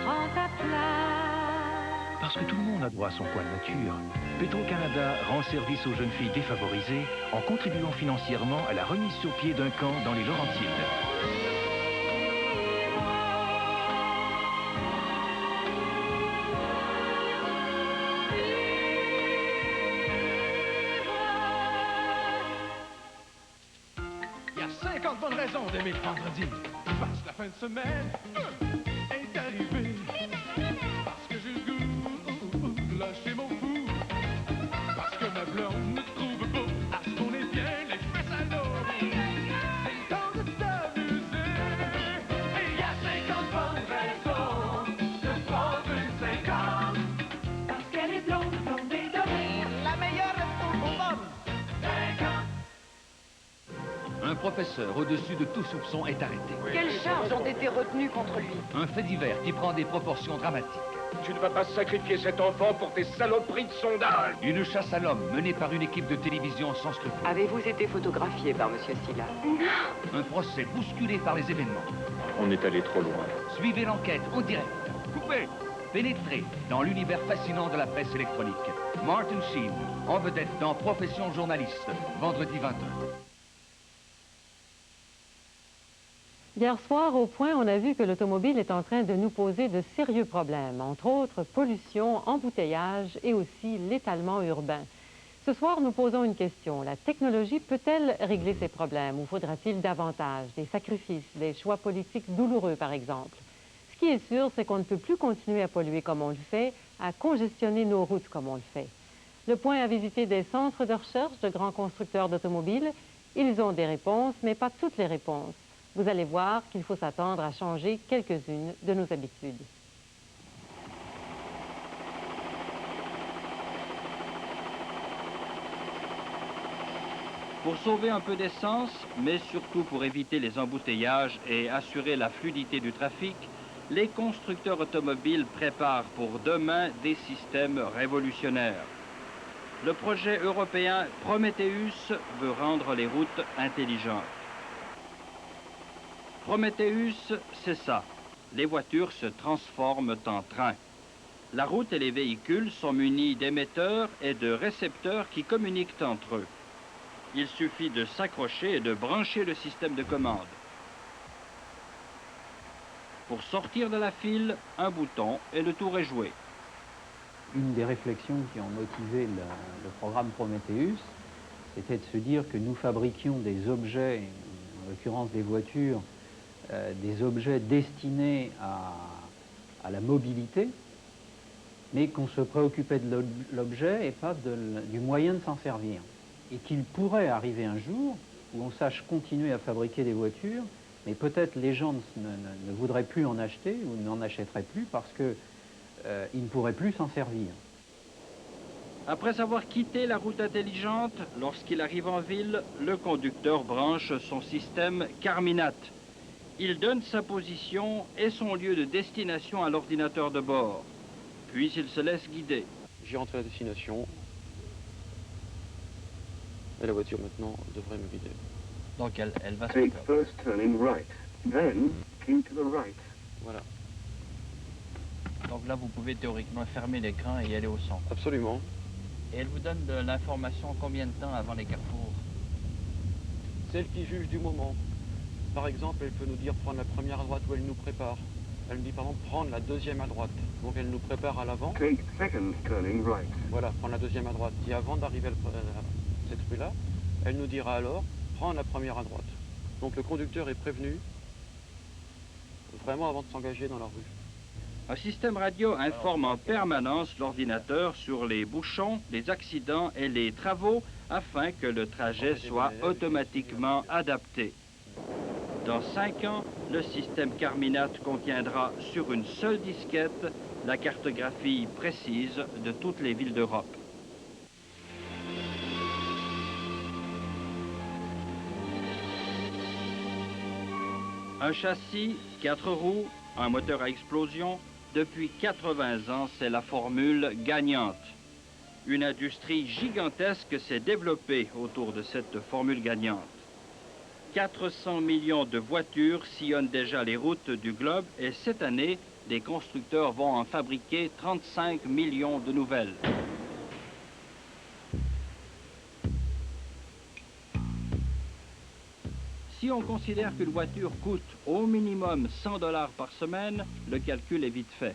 prends ta place. Parce que tout le monde a droit à son coin de nature, Petro-Canada rend service aux jeunes filles défavorisées en contribuant financièrement à la remise sur pied d'un camp dans les Laurentides. Il y a 50 bonnes raisons d'aimer le vendredi. Parce que la fin de semaine est arrivée. Parce que j'ai le goût de lâcher mon fou. Parce que ma blonde me trouve beau. À ce qu'on est bien, les fesses à l'eau. C'est le temps de s'amuser. Et il y a 50 bonnes raisons de prendre une 50. Parce qu'elle est blonde, blonde et dorée. La meilleure est pour mon homme. 50. Un professeur au-dessus de tout soupçon est arrêté. Quelles charges ont été retenues contre lui? Un fait divers qui prend des proportions dramatiques. Tu ne vas pas sacrifier cet enfant pour tes saloperies de sondage. Une chasse à l'homme menée par une équipe de télévision sans scrupules. Avez-vous été photographié par M. Silla? Non. Un procès bousculé par les événements. On est allé trop loin. Suivez l'enquête en direct. Coupez. Pénétrez dans l'univers fascinant de la presse électronique. Martin Sheen, en vedette dans Profession journaliste, vendredi 20h. Hier soir, au Point, on a vu que l'automobile est en train de nous poser de sérieux problèmes, entre autres pollution, embouteillage et aussi l'étalement urbain. Ce soir, nous posons une question. La technologie peut-elle régler ces problèmes ou faudra-t-il davantage, des sacrifices, des choix politiques douloureux par exemple? Ce qui est sûr, c'est qu'on ne peut plus continuer à polluer comme on le fait, à congestionner nos routes comme on le fait. Le Point a visité des centres de recherche de grands constructeurs d'automobiles. Ils ont des réponses, mais pas toutes les réponses. Vous allez voir qu'il faut s'attendre à changer quelques-unes de nos habitudes. Pour sauver un peu d'essence, mais surtout pour éviter les embouteillages et assurer la fluidité du trafic, les constructeurs automobiles préparent pour demain des systèmes révolutionnaires. Le projet européen Prometheus veut rendre les routes intelligentes. Prometheus, c'est ça. Les voitures se transforment en trains. La route et les véhicules sont munis d'émetteurs et de récepteurs qui communiquent entre eux. Il suffit de s'accrocher et de brancher le système de commande. Pour sortir de la file, un bouton et le tour est joué. Une des réflexions qui ont motivé le programme Prometheus, c'était de se dire que nous fabriquions des objets, en l'occurrence des voitures, des objets destinés à la mobilité, mais qu'on se préoccupait de l'objet et pas du moyen de s'en servir. Et qu'il pourrait arriver un jour où on sache continuer à fabriquer des voitures, mais peut-être les gens ne voudraient plus en acheter ou n'en achèteraient plus parce qu'ils ne pourraient plus s'en servir. Après avoir quitté la route intelligente, lorsqu'il arrive en ville, le conducteur branche son système Carminat. Il donne sa position et son lieu de destination à l'ordinateur de bord. Puis il se laisse guider. J'ai rentré à la destination. Et la voiture maintenant devrait me guider. Donc elle va se Take first turning right, then keep to the right. Voilà. Donc là, vous pouvez théoriquement fermer l'écran et y aller au son. Absolument. Et elle vous donne de l'information combien de temps avant les carrefours? Celle qui juge du moment. Par exemple, elle peut nous dire prendre la première à droite où elle nous prépare. Elle nous dit par exemple prendre la deuxième à droite. Donc elle nous prépare à l'avant. Voilà, prendre la deuxième à droite. Et avant d'arriver à cette rue-là, elle nous dira alors prendre la première à droite. Donc le conducteur est prévenu vraiment avant de s'engager dans la rue. Un système radio informe en permanence l'ordinateur sur les bouchons, les accidents et les travaux afin que le trajet soit automatiquement adapté. Dans 5 ans, le système Carminat contiendra sur une seule disquette la cartographie précise de toutes les villes d'Europe. Un châssis, 4 roues, un moteur à explosion, depuis 80 ans, c'est la formule gagnante. Une industrie gigantesque s'est développée autour de cette formule gagnante. 400 millions de voitures sillonnent déjà les routes du globe et cette année, les constructeurs vont en fabriquer 35 millions de nouvelles. Si on considère qu'une voiture coûte au minimum 100 $ par semaine, le calcul est vite fait.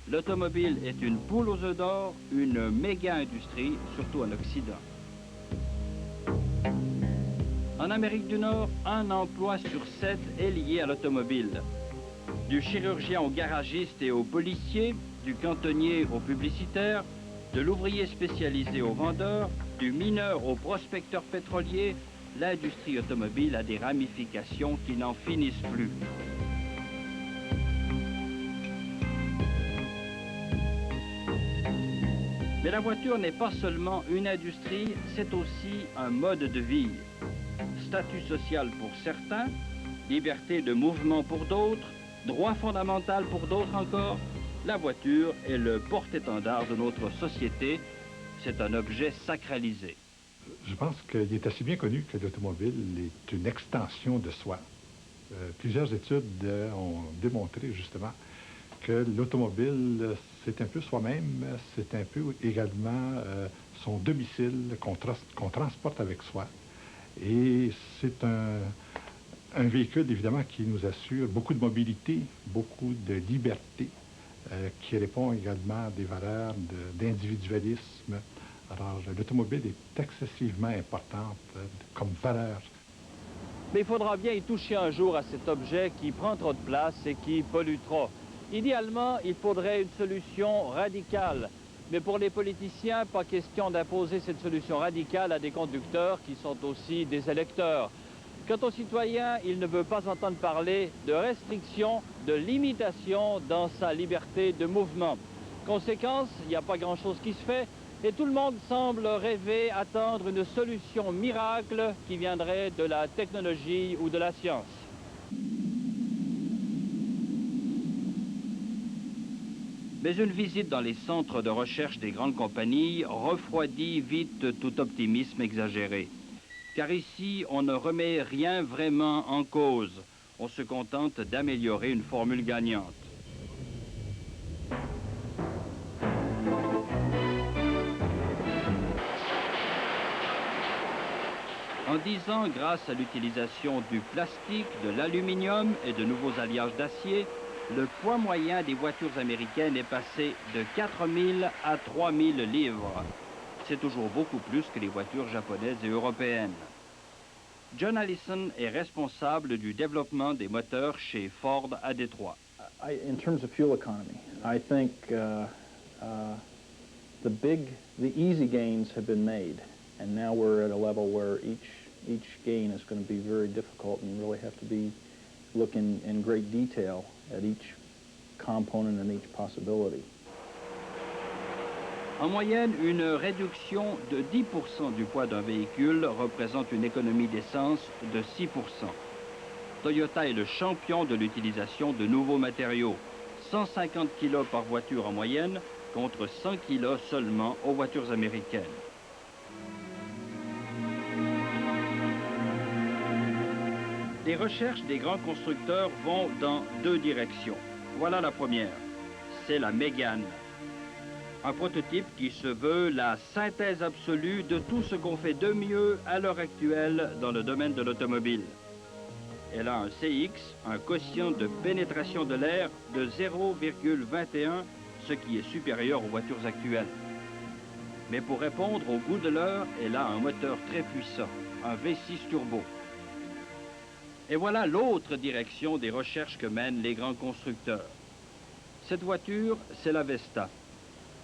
L'automobile est une poule aux œufs d'or, une méga-industrie, surtout en Occident. En Amérique du Nord, 1 emploi sur 7 est lié à l'automobile. Du chirurgien au garagiste et au policier, du cantonnier au publicitaire, de l'ouvrier spécialisé au vendeur, du mineur au prospecteur pétrolier, l'industrie automobile a des ramifications qui n'en finissent plus. Mais la voiture n'est pas seulement une industrie, c'est aussi un mode de vie. Statut social pour certains, liberté de mouvement pour d'autres, droit fondamental pour d'autres encore, la voiture est le porte-étendard de notre société. C'est un objet sacralisé. Je pense qu'il est assez bien connu que l'automobile est une extension de soi. Plusieurs études ont démontré justement que l'automobile, c'est un peu soi-même, c'est un peu également son domicile qu'on transporte avec soi. Et c'est un véhicule, évidemment, qui nous assure beaucoup de mobilité, beaucoup de liberté, qui répond également à des valeurs d'individualisme. Alors, l'automobile est excessivement importante comme valeur. Mais il faudra bien y toucher un jour à cet objet qui prend trop de place et qui pollue trop. Idéalement, il faudrait une solution radicale. Mais pour les politiciens, pas question d'imposer cette solution radicale à des conducteurs qui sont aussi des électeurs. Quant aux citoyens, il ne veut pas entendre parler de restrictions, de limitations dans sa liberté de mouvement. Conséquence, il n'y a pas grand-chose qui se fait. Et tout le monde semble rêver, attendre une solution miracle qui viendrait de la technologie ou de la science. Mais une visite dans les centres de recherche des grandes compagnies refroidit vite tout optimisme exagéré. Car ici, on ne remet rien vraiment en cause. On se contente d'améliorer une formule gagnante. En 10 ans, grâce à l'utilisation du plastique, de l'aluminium et de nouveaux alliages d'acier, le poids moyen des voitures américaines est passé de 4000 à 3000 livres. C'est toujours beaucoup plus que les voitures japonaises et européennes. John Allison est responsable du développement des moteurs chez Ford à Détroit. In terms of fuel economy, I think the easy gains have been made, and now we're at a level where each gain is going to be very difficult, and you really have to be looking in great detail at each component and each possibility. En moyenne, une réduction de 10% du poids d'un véhicule représente une économie d'essence de 6%. Toyota est le champion de l'utilisation de nouveaux matériaux. 150 kg par voiture en moyenne, contre 100 kg seulement aux voitures américaines. Les recherches des grands constructeurs vont dans 2 directions. Voilà la première. c'est la Mégane. Un prototype qui se veut la synthèse absolue de tout ce qu'on fait de mieux à l'heure actuelle dans le domaine de l'automobile. Elle a un CX, un quotient de pénétration de l'air de 0,21, ce qui est supérieur aux voitures actuelles. Mais pour répondre au goût de l'heure, elle a un moteur très puissant, un V6 turbo. Et voilà l'autre direction des recherches que mènent les grands constructeurs. Cette voiture, c'est la Vesta,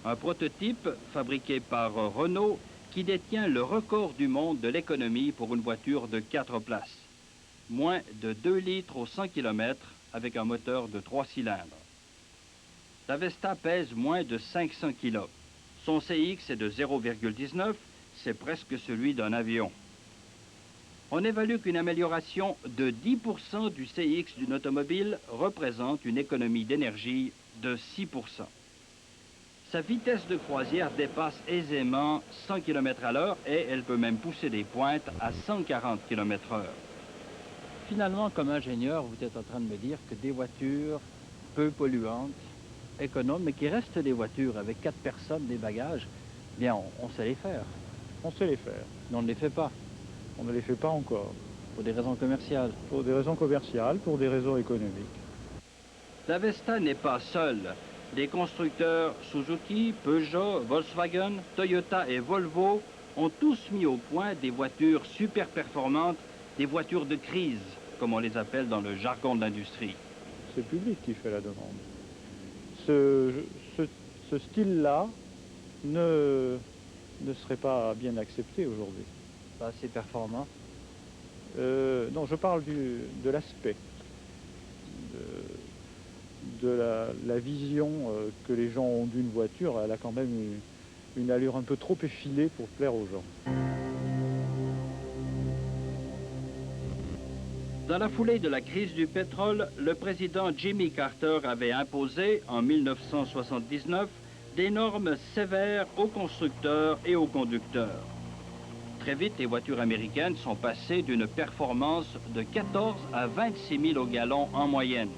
un prototype fabriqué par Renault qui détient le record du monde de l'économie pour une voiture de 4 places. Moins de 2 litres au 100 km avec un moteur de 3 cylindres. La Vesta pèse moins de 500 kg. Son CX est de 0,19, c'est presque celui d'un avion. On évalue qu'une amélioration de 10% du CX d'une automobile représente une économie d'énergie de 6%. Sa vitesse de croisière dépasse aisément 100 km à l'heure et elle peut même pousser des pointes à 140 km/h. Finalement, comme ingénieur, vous êtes en train de me dire que des voitures peu polluantes, économes, mais qui restent des voitures avec 4 personnes, des bagages, eh bien, on sait les faire. On sait les faire. Mais on ne les fait pas. On ne les fait pas encore. Pour des raisons commerciales. Pour des raisons commerciales, pour des raisons économiques. La Vesta n'est pas seule. Les constructeurs Suzuki, Peugeot, Volkswagen, Toyota et Volvo ont tous mis au point des voitures super performantes, des voitures de crise, comme on les appelle dans le jargon de l'industrie. C'est le public qui fait la demande. Ce style-là ne serait pas bien accepté aujourd'hui. Pas assez performant? Non, je parle de l'aspect, de la vision que les gens ont d'une voiture. Elle a quand même une allure un peu trop effilée pour plaire aux gens. Dans la foulée de la crise du pétrole, le président Jimmy Carter avait imposé, en 1979, des normes sévères aux constructeurs et aux conducteurs. Très vite, les voitures américaines sont passées d'une performance de 14 à 26 000 au gallon en moyenne.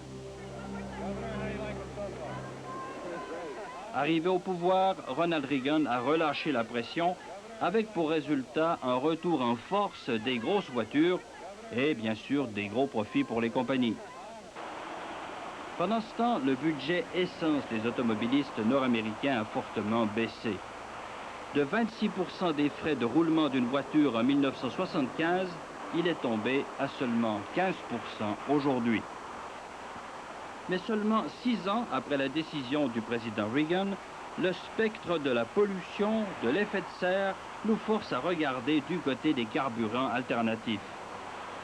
Arrivé au pouvoir, Ronald Reagan a relâché la pression, avec pour résultat un retour en force des grosses voitures et bien sûr des gros profits pour les compagnies. Pendant ce temps, le budget essence des automobilistes nord-américains a fortement baissé. De 26% des frais de roulement d'une voiture en 1975, il est tombé à seulement 15% aujourd'hui. Mais seulement 6 ans après la décision du président Reagan, le spectre de la pollution, de l'effet de serre, nous force à regarder du côté des carburants alternatifs.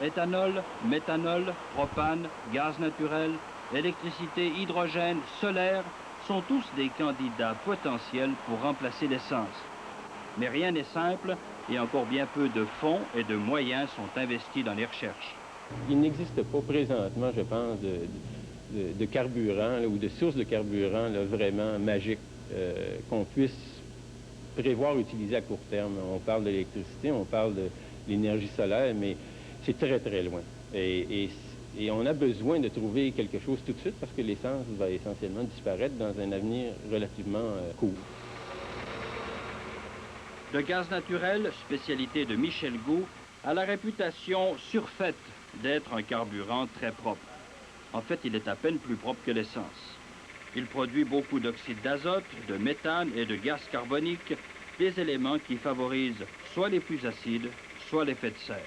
Éthanol, méthanol, propane, gaz naturel, électricité, hydrogène, solaire sont tous des candidats potentiels pour remplacer l'essence. Mais rien n'est simple et encore bien peu de fonds et de moyens sont investis dans les recherches. Il n'existe pas présentement, je pense, de carburant là, ou de source de carburant là, vraiment magique qu'on puisse prévoir utiliser à court terme. On parle de l'électricité, on parle de l'énergie solaire, mais c'est très, très loin. Et on a besoin de trouver quelque chose tout de suite parce que l'essence va essentiellement disparaître dans un avenir relativement court. Le gaz naturel, spécialité de Michel Gou, a la réputation surfaite d'être un carburant très propre. En fait, il est à peine plus propre que l'essence. Il produit beaucoup d'oxyde d'azote, de méthane et de gaz carbonique, des éléments qui favorisent soit les plus acides, soit l'effet de serre.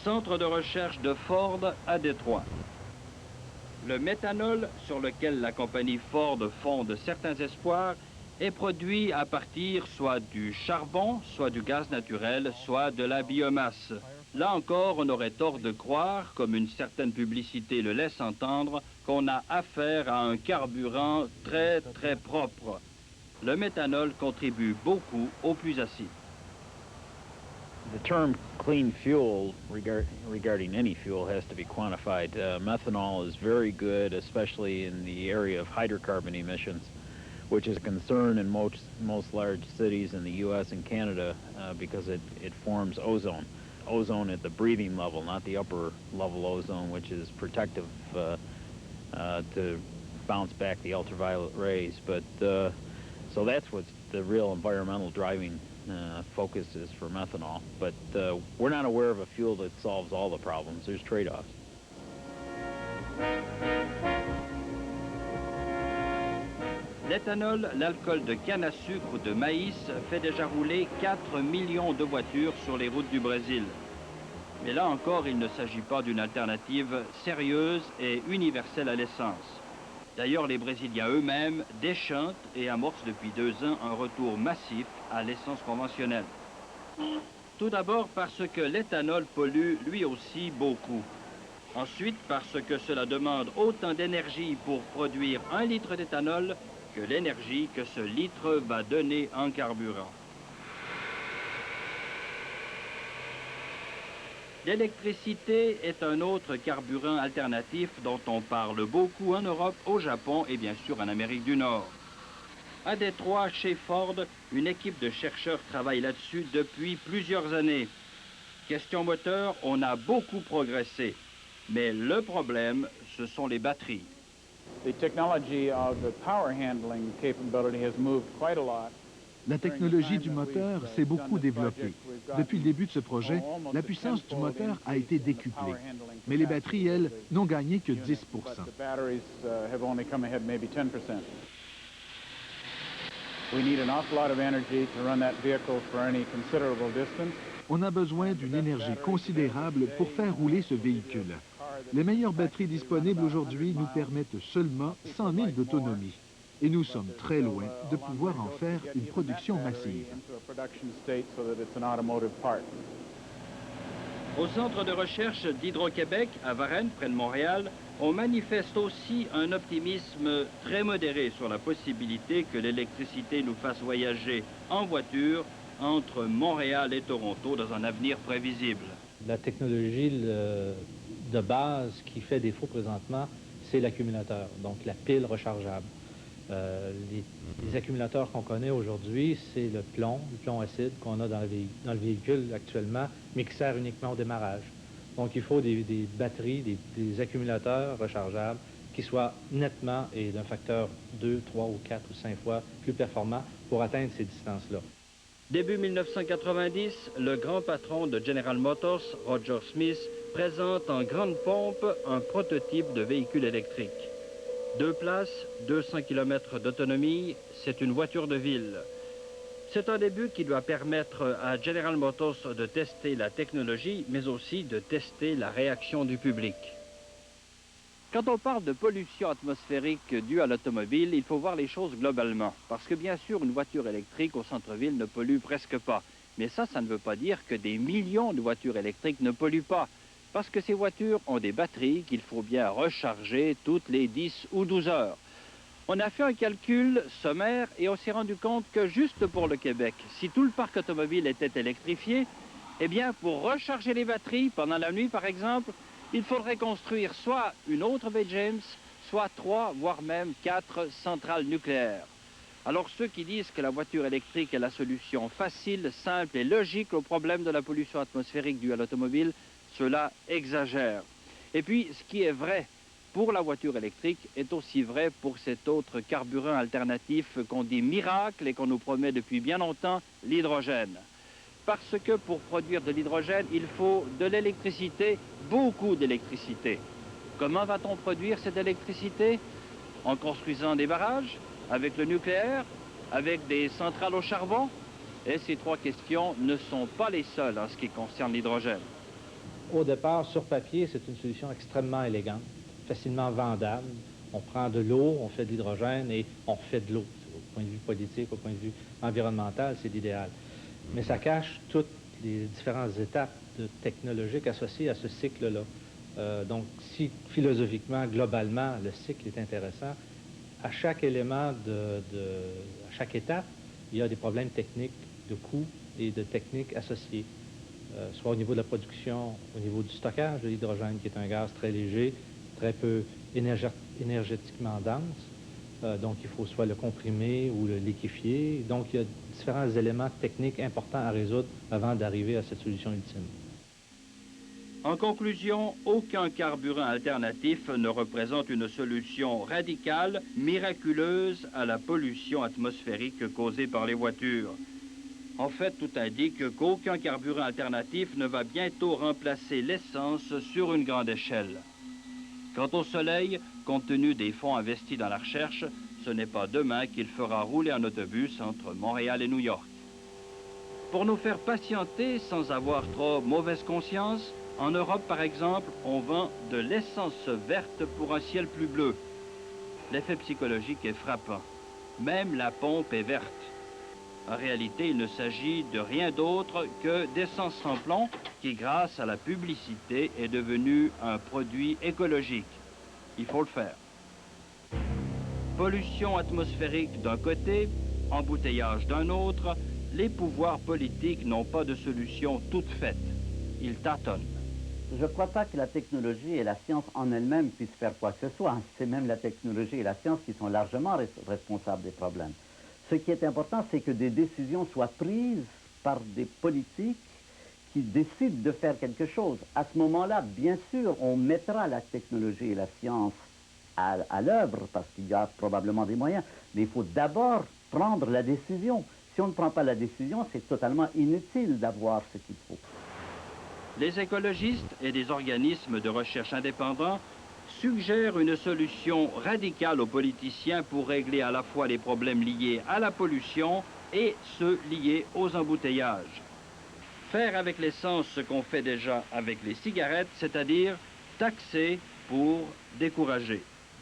Centre de recherche de Ford à Détroit. Le méthanol, sur lequel la compagnie Ford fonde certains espoirs, est produit à partir soit du charbon, soit du gaz naturel, soit de la biomasse. Là encore, on aurait tort de croire, comme une certaine publicité le laisse entendre, qu'on a affaire à un carburant très, très propre. Le méthanol contribue beaucoup aux plus acides. The term clean fuel regarding any fuel has to be quantified. Methanol is very good, especially in the area of hydrocarbon emissions, which is a concern in most large cities in the U.S. and Canada because it forms ozone. Ozone at the breathing level, not the upper level ozone, which is protective to bounce back the ultraviolet rays. But so that's what the real environmental driving focus is for methanol. But we're not aware of a fuel that solves all the problems. There's trade-offs. L'éthanol, l'alcool de canne à sucre ou de maïs, fait déjà rouler 4 millions de voitures sur les routes du Brésil. Mais là encore, il ne s'agit pas d'une alternative sérieuse et universelle à l'essence. D'ailleurs, les Brésiliens eux-mêmes déchantent et amorcent depuis 2 ans un retour massif à l'essence conventionnelle. Tout d'abord parce que l'éthanol pollue lui aussi beaucoup. Ensuite, parce que cela demande autant d'énergie pour produire 1 litre d'éthanol que l'énergie que ce litre va donner en carburant. L'électricité est un autre carburant alternatif dont on parle beaucoup en Europe, au Japon et bien sûr en Amérique du Nord. À Détroit, chez Ford, une équipe de chercheurs travaille là-dessus depuis plusieurs années. Question moteur, on a beaucoup progressé, mais le problème, ce sont les batteries. La technologie du moteur s'est beaucoup développée. Depuis le début de ce projet, la puissance du moteur a été décuplée. Mais les batteries, elles, n'ont gagné que 10%. On a besoin d'une énergie considérable pour faire rouler ce véhicule. Les meilleures batteries disponibles aujourd'hui nous permettent seulement 100 000 d'autonomie. Et nous sommes très loin de pouvoir en faire une production massive. Au centre de recherche d'Hydro-Québec, à Varennes, près de Montréal, on manifeste aussi un optimisme très modéré sur la possibilité que l'électricité nous fasse voyager en voiture entre Montréal et Toronto dans un avenir prévisible. La technologie de base qui fait défaut présentement, c'est l'accumulateur, donc la pile rechargeable. Les accumulateurs qu'on connaît aujourd'hui, c'est le plomb acide qu'on a dans le véhicule actuellement, mais qui sert uniquement au démarrage. Donc il faut des batteries, des accumulateurs rechargeables qui soient nettement et d'un facteur 2, 3 ou 4 ou 5 fois plus performants pour atteindre ces distances-là. Début 1990, le grand patron de General Motors, Roger Smith, présente en grande pompe un prototype de véhicule électrique. 2 places, 200 km d'autonomie, c'est une voiture de ville. C'est un début qui doit permettre à General Motors de tester la technologie, mais aussi de tester la réaction du public. Quand on parle de pollution atmosphérique due à l'automobile, il faut voir les choses globalement. Parce que bien sûr, une voiture électrique au centre-ville ne pollue presque pas. Mais ça ne veut pas dire que des millions de voitures électriques ne polluent pas. Parce que ces voitures ont des batteries qu'il faut bien recharger toutes les 10 ou 12 heures. On a fait un calcul sommaire et on s'est rendu compte que juste pour le Québec, si tout le parc automobile était électrifié, eh bien, pour recharger les batteries pendant la nuit, par exemple, il faudrait construire soit une autre baie James, soit 3, voire même 4 centrales nucléaires. Alors ceux qui disent que la voiture électrique est la solution facile, simple et logique au problème de la pollution atmosphérique due à l'automobile, cela exagère. Et puis, ce qui est vrai pour la voiture électrique est aussi vrai pour cet autre carburant alternatif qu'on dit miracle et qu'on nous promet depuis bien longtemps, l'hydrogène. Parce que pour produire de l'hydrogène, il faut de l'électricité, beaucoup d'électricité. Comment va-t-on produire cette électricité? En construisant des barrages, avec le nucléaire, avec des centrales au charbon? Et ces 3 questions ne sont pas les seules en ce qui concerne l'hydrogène. Au départ, sur papier, c'est une solution extrêmement élégante, facilement vendable. On prend de l'eau, on fait de l'hydrogène et on fait de l'eau. Au point de vue politique, au point de vue environnemental, c'est l'idéal. Mais ça cache toutes les différentes étapes technologiques associées à ce cycle-là. Donc, si philosophiquement, globalement, le cycle est intéressant, à chaque élément, à chaque étape, il y a des problèmes techniques de coûts et de techniques associés. Soit au niveau de la production, au niveau du stockage de l'hydrogène, qui est un gaz très léger, très peu énergétiquement dense. Donc, il faut soit le comprimer ou le liquéfier. Donc, il y a différents éléments techniques importants à résoudre avant d'arriver à cette solution ultime. En conclusion, aucun carburant alternatif ne représente une solution radicale, miraculeuse à la pollution atmosphérique causée par les voitures. En fait, tout indique qu'aucun carburant alternatif ne va bientôt remplacer l'essence sur une grande échelle. Quant au soleil, compte tenu des fonds investis dans la recherche, ce n'est pas demain qu'il fera rouler un autobus entre Montréal et New York. Pour nous faire patienter sans avoir trop mauvaise conscience, en Europe, par exemple, on vend de l'essence verte pour un ciel plus bleu. L'effet psychologique est frappant. Même la pompe est verte. En réalité, il ne s'agit de rien d'autre que d'essence sans plomb qui, grâce à la publicité, est devenue un produit écologique. Il faut le faire. Pollution atmosphérique d'un côté, embouteillage d'un autre, les pouvoirs politiques n'ont pas de solution toute faite. Ils tâtonnent. Je ne crois pas que la technologie et la science en elles-mêmes puissent faire quoi que ce soit. C'est même la technologie et la science qui sont largement responsables des problèmes. Ce qui est important, c'est que des décisions soient prises par des politiques qui décident de faire quelque chose. À ce moment-là, bien sûr, on mettra la technologie et la science à l'œuvre, parce qu'il y a probablement des moyens, mais il faut d'abord prendre la décision. Si on ne prend pas la décision, c'est totalement inutile d'avoir ce qu'il faut. Les écologistes et des organismes de recherche indépendants suggèrent une solution radicale aux politiciens pour régler à la fois les problèmes liés à la pollution et ceux liés aux embouteillages. Faire avec l'essence ce qu'on fait déjà avec les cigarettes, c'est-à-dire taxer pour décourager.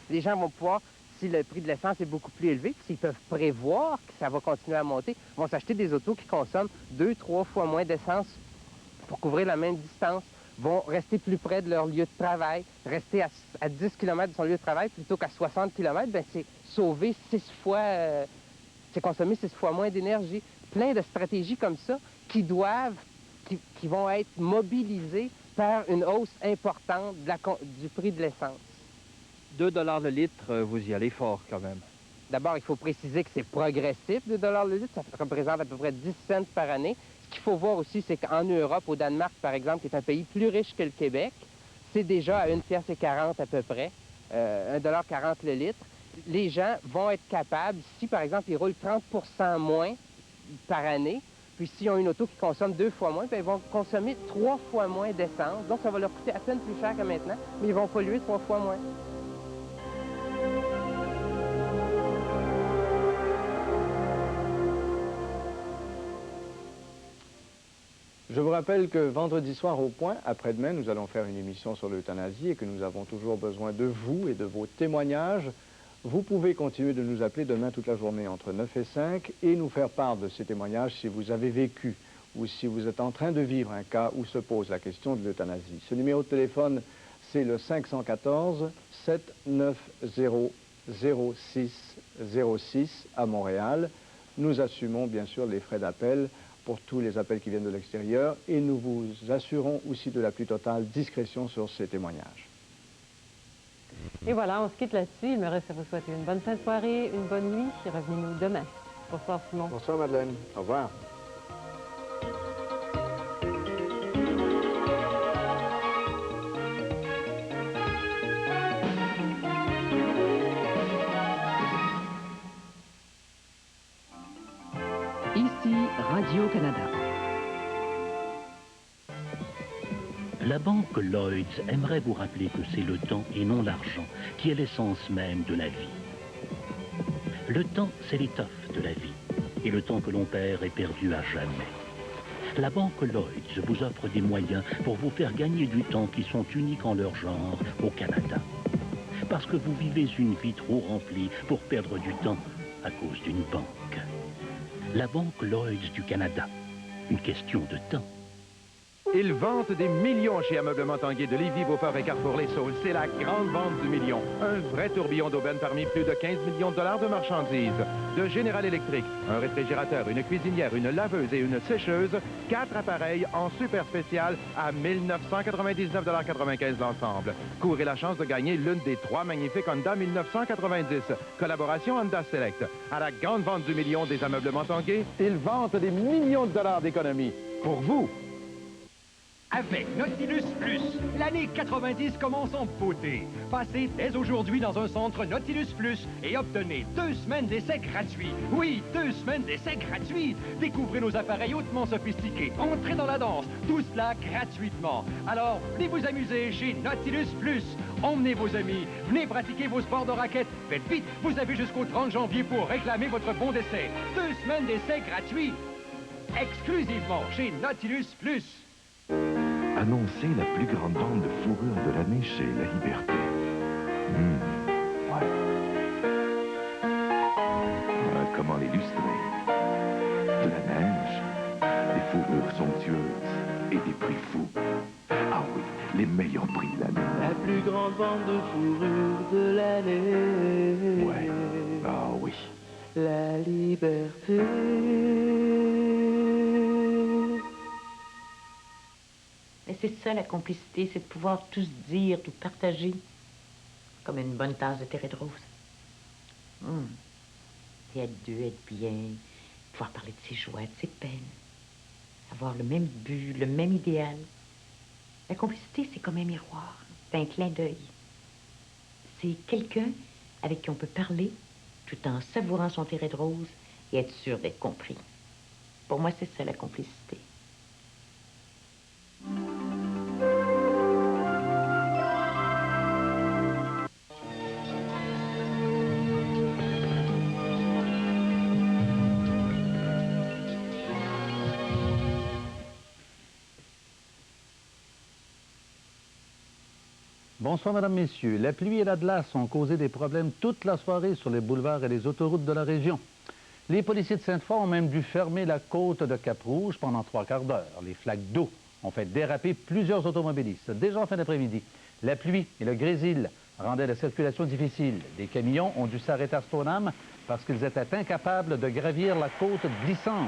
Les gens vont pouvoir, si le prix de l'essence est beaucoup plus élevé, s'ils peuvent prévoir que ça va continuer à monter, vont s'acheter des autos qui consomment 2-3 fois moins d'essence pour couvrir la même distance, vont rester plus près de leur lieu de travail, rester à 10 km de son lieu de travail plutôt qu'à 60 km, bien, c'est sauver 6 fois, c'est consommer 6 fois moins d'énergie. Plein de stratégies comme ça qui vont être mobilisées par une hausse importante du prix de l'essence. 2 $ le litre, vous y allez fort quand même. D'abord, il faut préciser que c'est progressif, 2 $ le litre, ça représente à peu près 10 cents par année. Ce qu'il faut voir aussi, c'est qu'en Europe, au Danemark, par exemple, qui est un pays plus riche que le Québec, c'est déjà à 1,40 $ à peu près, 1,40 $ le litre. Les gens vont être capables, si par exemple, ils roulent 30 % moins par année, puis s'ils ont une auto qui consomme 2 fois moins, bien, ils vont consommer 3 fois moins d'essence. Donc, ça va leur coûter à peine plus cher que maintenant, mais ils vont polluer 3 fois moins. Je vous rappelle que vendredi soir au Point, après-demain, nous allons faire une émission sur l'euthanasie et que nous avons toujours besoin de vous et de vos témoignages. Vous pouvez continuer de nous appeler demain toute la journée entre 9 et 5 et nous faire part de ces témoignages si vous avez vécu ou si vous êtes en train de vivre un cas où se pose la question de l'euthanasie. Ce numéro de téléphone, c'est le 514-790-0606 à Montréal. Nous assumons bien sûr les frais d'appel pour tous les appels qui viennent de l'extérieur et nous vous assurons aussi de la plus totale discrétion sur ces témoignages. Et voilà, on se quitte là-dessus. Il me reste à vous souhaiter une bonne fin de soirée, une bonne nuit. Revenez-nous demain. Bonsoir Simon. Bonsoir Madeleine. Au revoir. Ici Radio-Canada. La banque Lloyds aimerait vous rappeler que c'est le temps et non l'argent qui est l'essence même de la vie. Le temps, c'est l'étoffe de la vie. Et le temps que l'on perd est perdu à jamais. La banque Lloyds vous offre des moyens pour vous faire gagner du temps qui sont uniques en leur genre au Canada. Parce que vous vivez une vie trop remplie pour perdre du temps à cause d'une banque. La banque Lloyds du Canada. Une question de temps. Ils vendent des millions chez Ameublement Tanguay de Lévis, Beauport et Carrefour-Les Saules. C'est la grande vente du million. Un vrai tourbillon d'aubaine parmi plus de 15 millions de dollars de marchandises. De General Electric, un réfrigérateur, une cuisinière, une laveuse et une sécheuse. 4 appareils en super spécial à 1999,95 l'ensemble. Courez la chance de gagner l'une des 3 magnifiques Honda 1990. Collaboration Honda Select. À la grande vente du million des Ameublements Tanguay, ils vendent des millions de dollars d'économies. Pour vous. Avec Nautilus Plus, l'année 90 commence en beauté. Passez dès aujourd'hui dans un centre Nautilus Plus et obtenez 2 semaines d'essai gratuits. Oui, 2 semaines d'essai gratuits. Découvrez nos appareils hautement sophistiqués. Entrez dans la danse. Tout cela gratuitement. Alors, venez vous amuser chez Nautilus Plus. Emmenez vos amis. Venez pratiquer vos sports de raquettes. Faites vite, vous avez jusqu'au 30 janvier pour réclamer votre bon d'essai. 2 semaines d'essai gratuits. Exclusivement chez Nautilus Plus. Annoncer la plus grande vente de fourrure de l'année chez La Liberté. Comment l'illustrer? De la neige, des fourrures somptueuses et des prix fous. Ah oui, les meilleurs prix de l'année. La plus grande vente de fourrure de l'année. Ouais, ah oui. La Liberté. Et c'est ça la complicité, c'est de pouvoir tout se dire, tout partager, comme une bonne tasse de thé de rose. Et être deux, être bien, pouvoir parler de ses joies, de ses peines, avoir le même but, le même idéal. La complicité, c'est comme un miroir, c'est un clin d'œil. C'est quelqu'un avec qui on peut parler tout en savourant son thé de rose et être sûr d'être compris. Pour moi, c'est ça la complicité. Bonsoir, Mesdames, Messieurs. La pluie et la glace ont causé des problèmes toute la soirée sur les boulevards et les autoroutes de la région. Les policiers de Sainte-Foy ont même dû fermer la côte de Cap-Rouge pendant 3 quarts d'heure. Les flaques d'eau ont fait déraper plusieurs automobilistes. Déjà en fin d'après-midi, la pluie et le grésil rendaient la circulation difficile. Des camions ont dû s'arrêter à Stoneham parce qu'ils étaient incapables de gravir la côte glissante.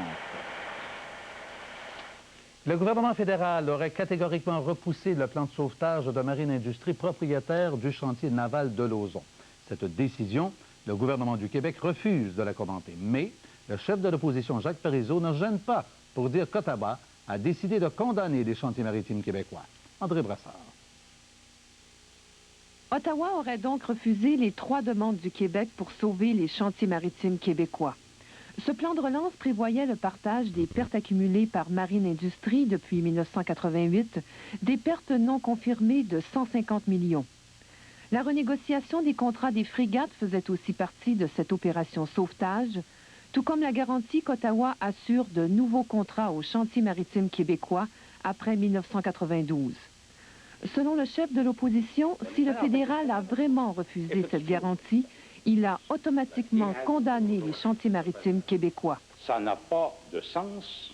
Le gouvernement fédéral aurait catégoriquement repoussé le plan de sauvetage de Marine Industrie, propriétaire du chantier naval de Lauson. Cette décision, le gouvernement du Québec refuse de la commenter. Mais le chef de l'opposition, Jacques Parizeau, ne gêne pas pour dire qu'Ottawa a décidé de condamner les chantiers maritimes québécois. André Brassard. Ottawa aurait donc refusé les 3 demandes du Québec pour sauver les chantiers maritimes québécois. Ce plan de relance prévoyait le partage des pertes accumulées par Marine Industrie depuis 1988, des pertes non confirmées de 150 millions. La renégociation des contrats des frégates faisait aussi partie de cette opération sauvetage, tout comme la garantie qu'Ottawa assure de nouveaux contrats aux chantiers maritimes québécois après 1992. Selon le chef de l'opposition, si le fédéral a vraiment refusé cette garantie, il a automatiquement condamné les chantiers maritimes québécois. Ça n'a pas de sens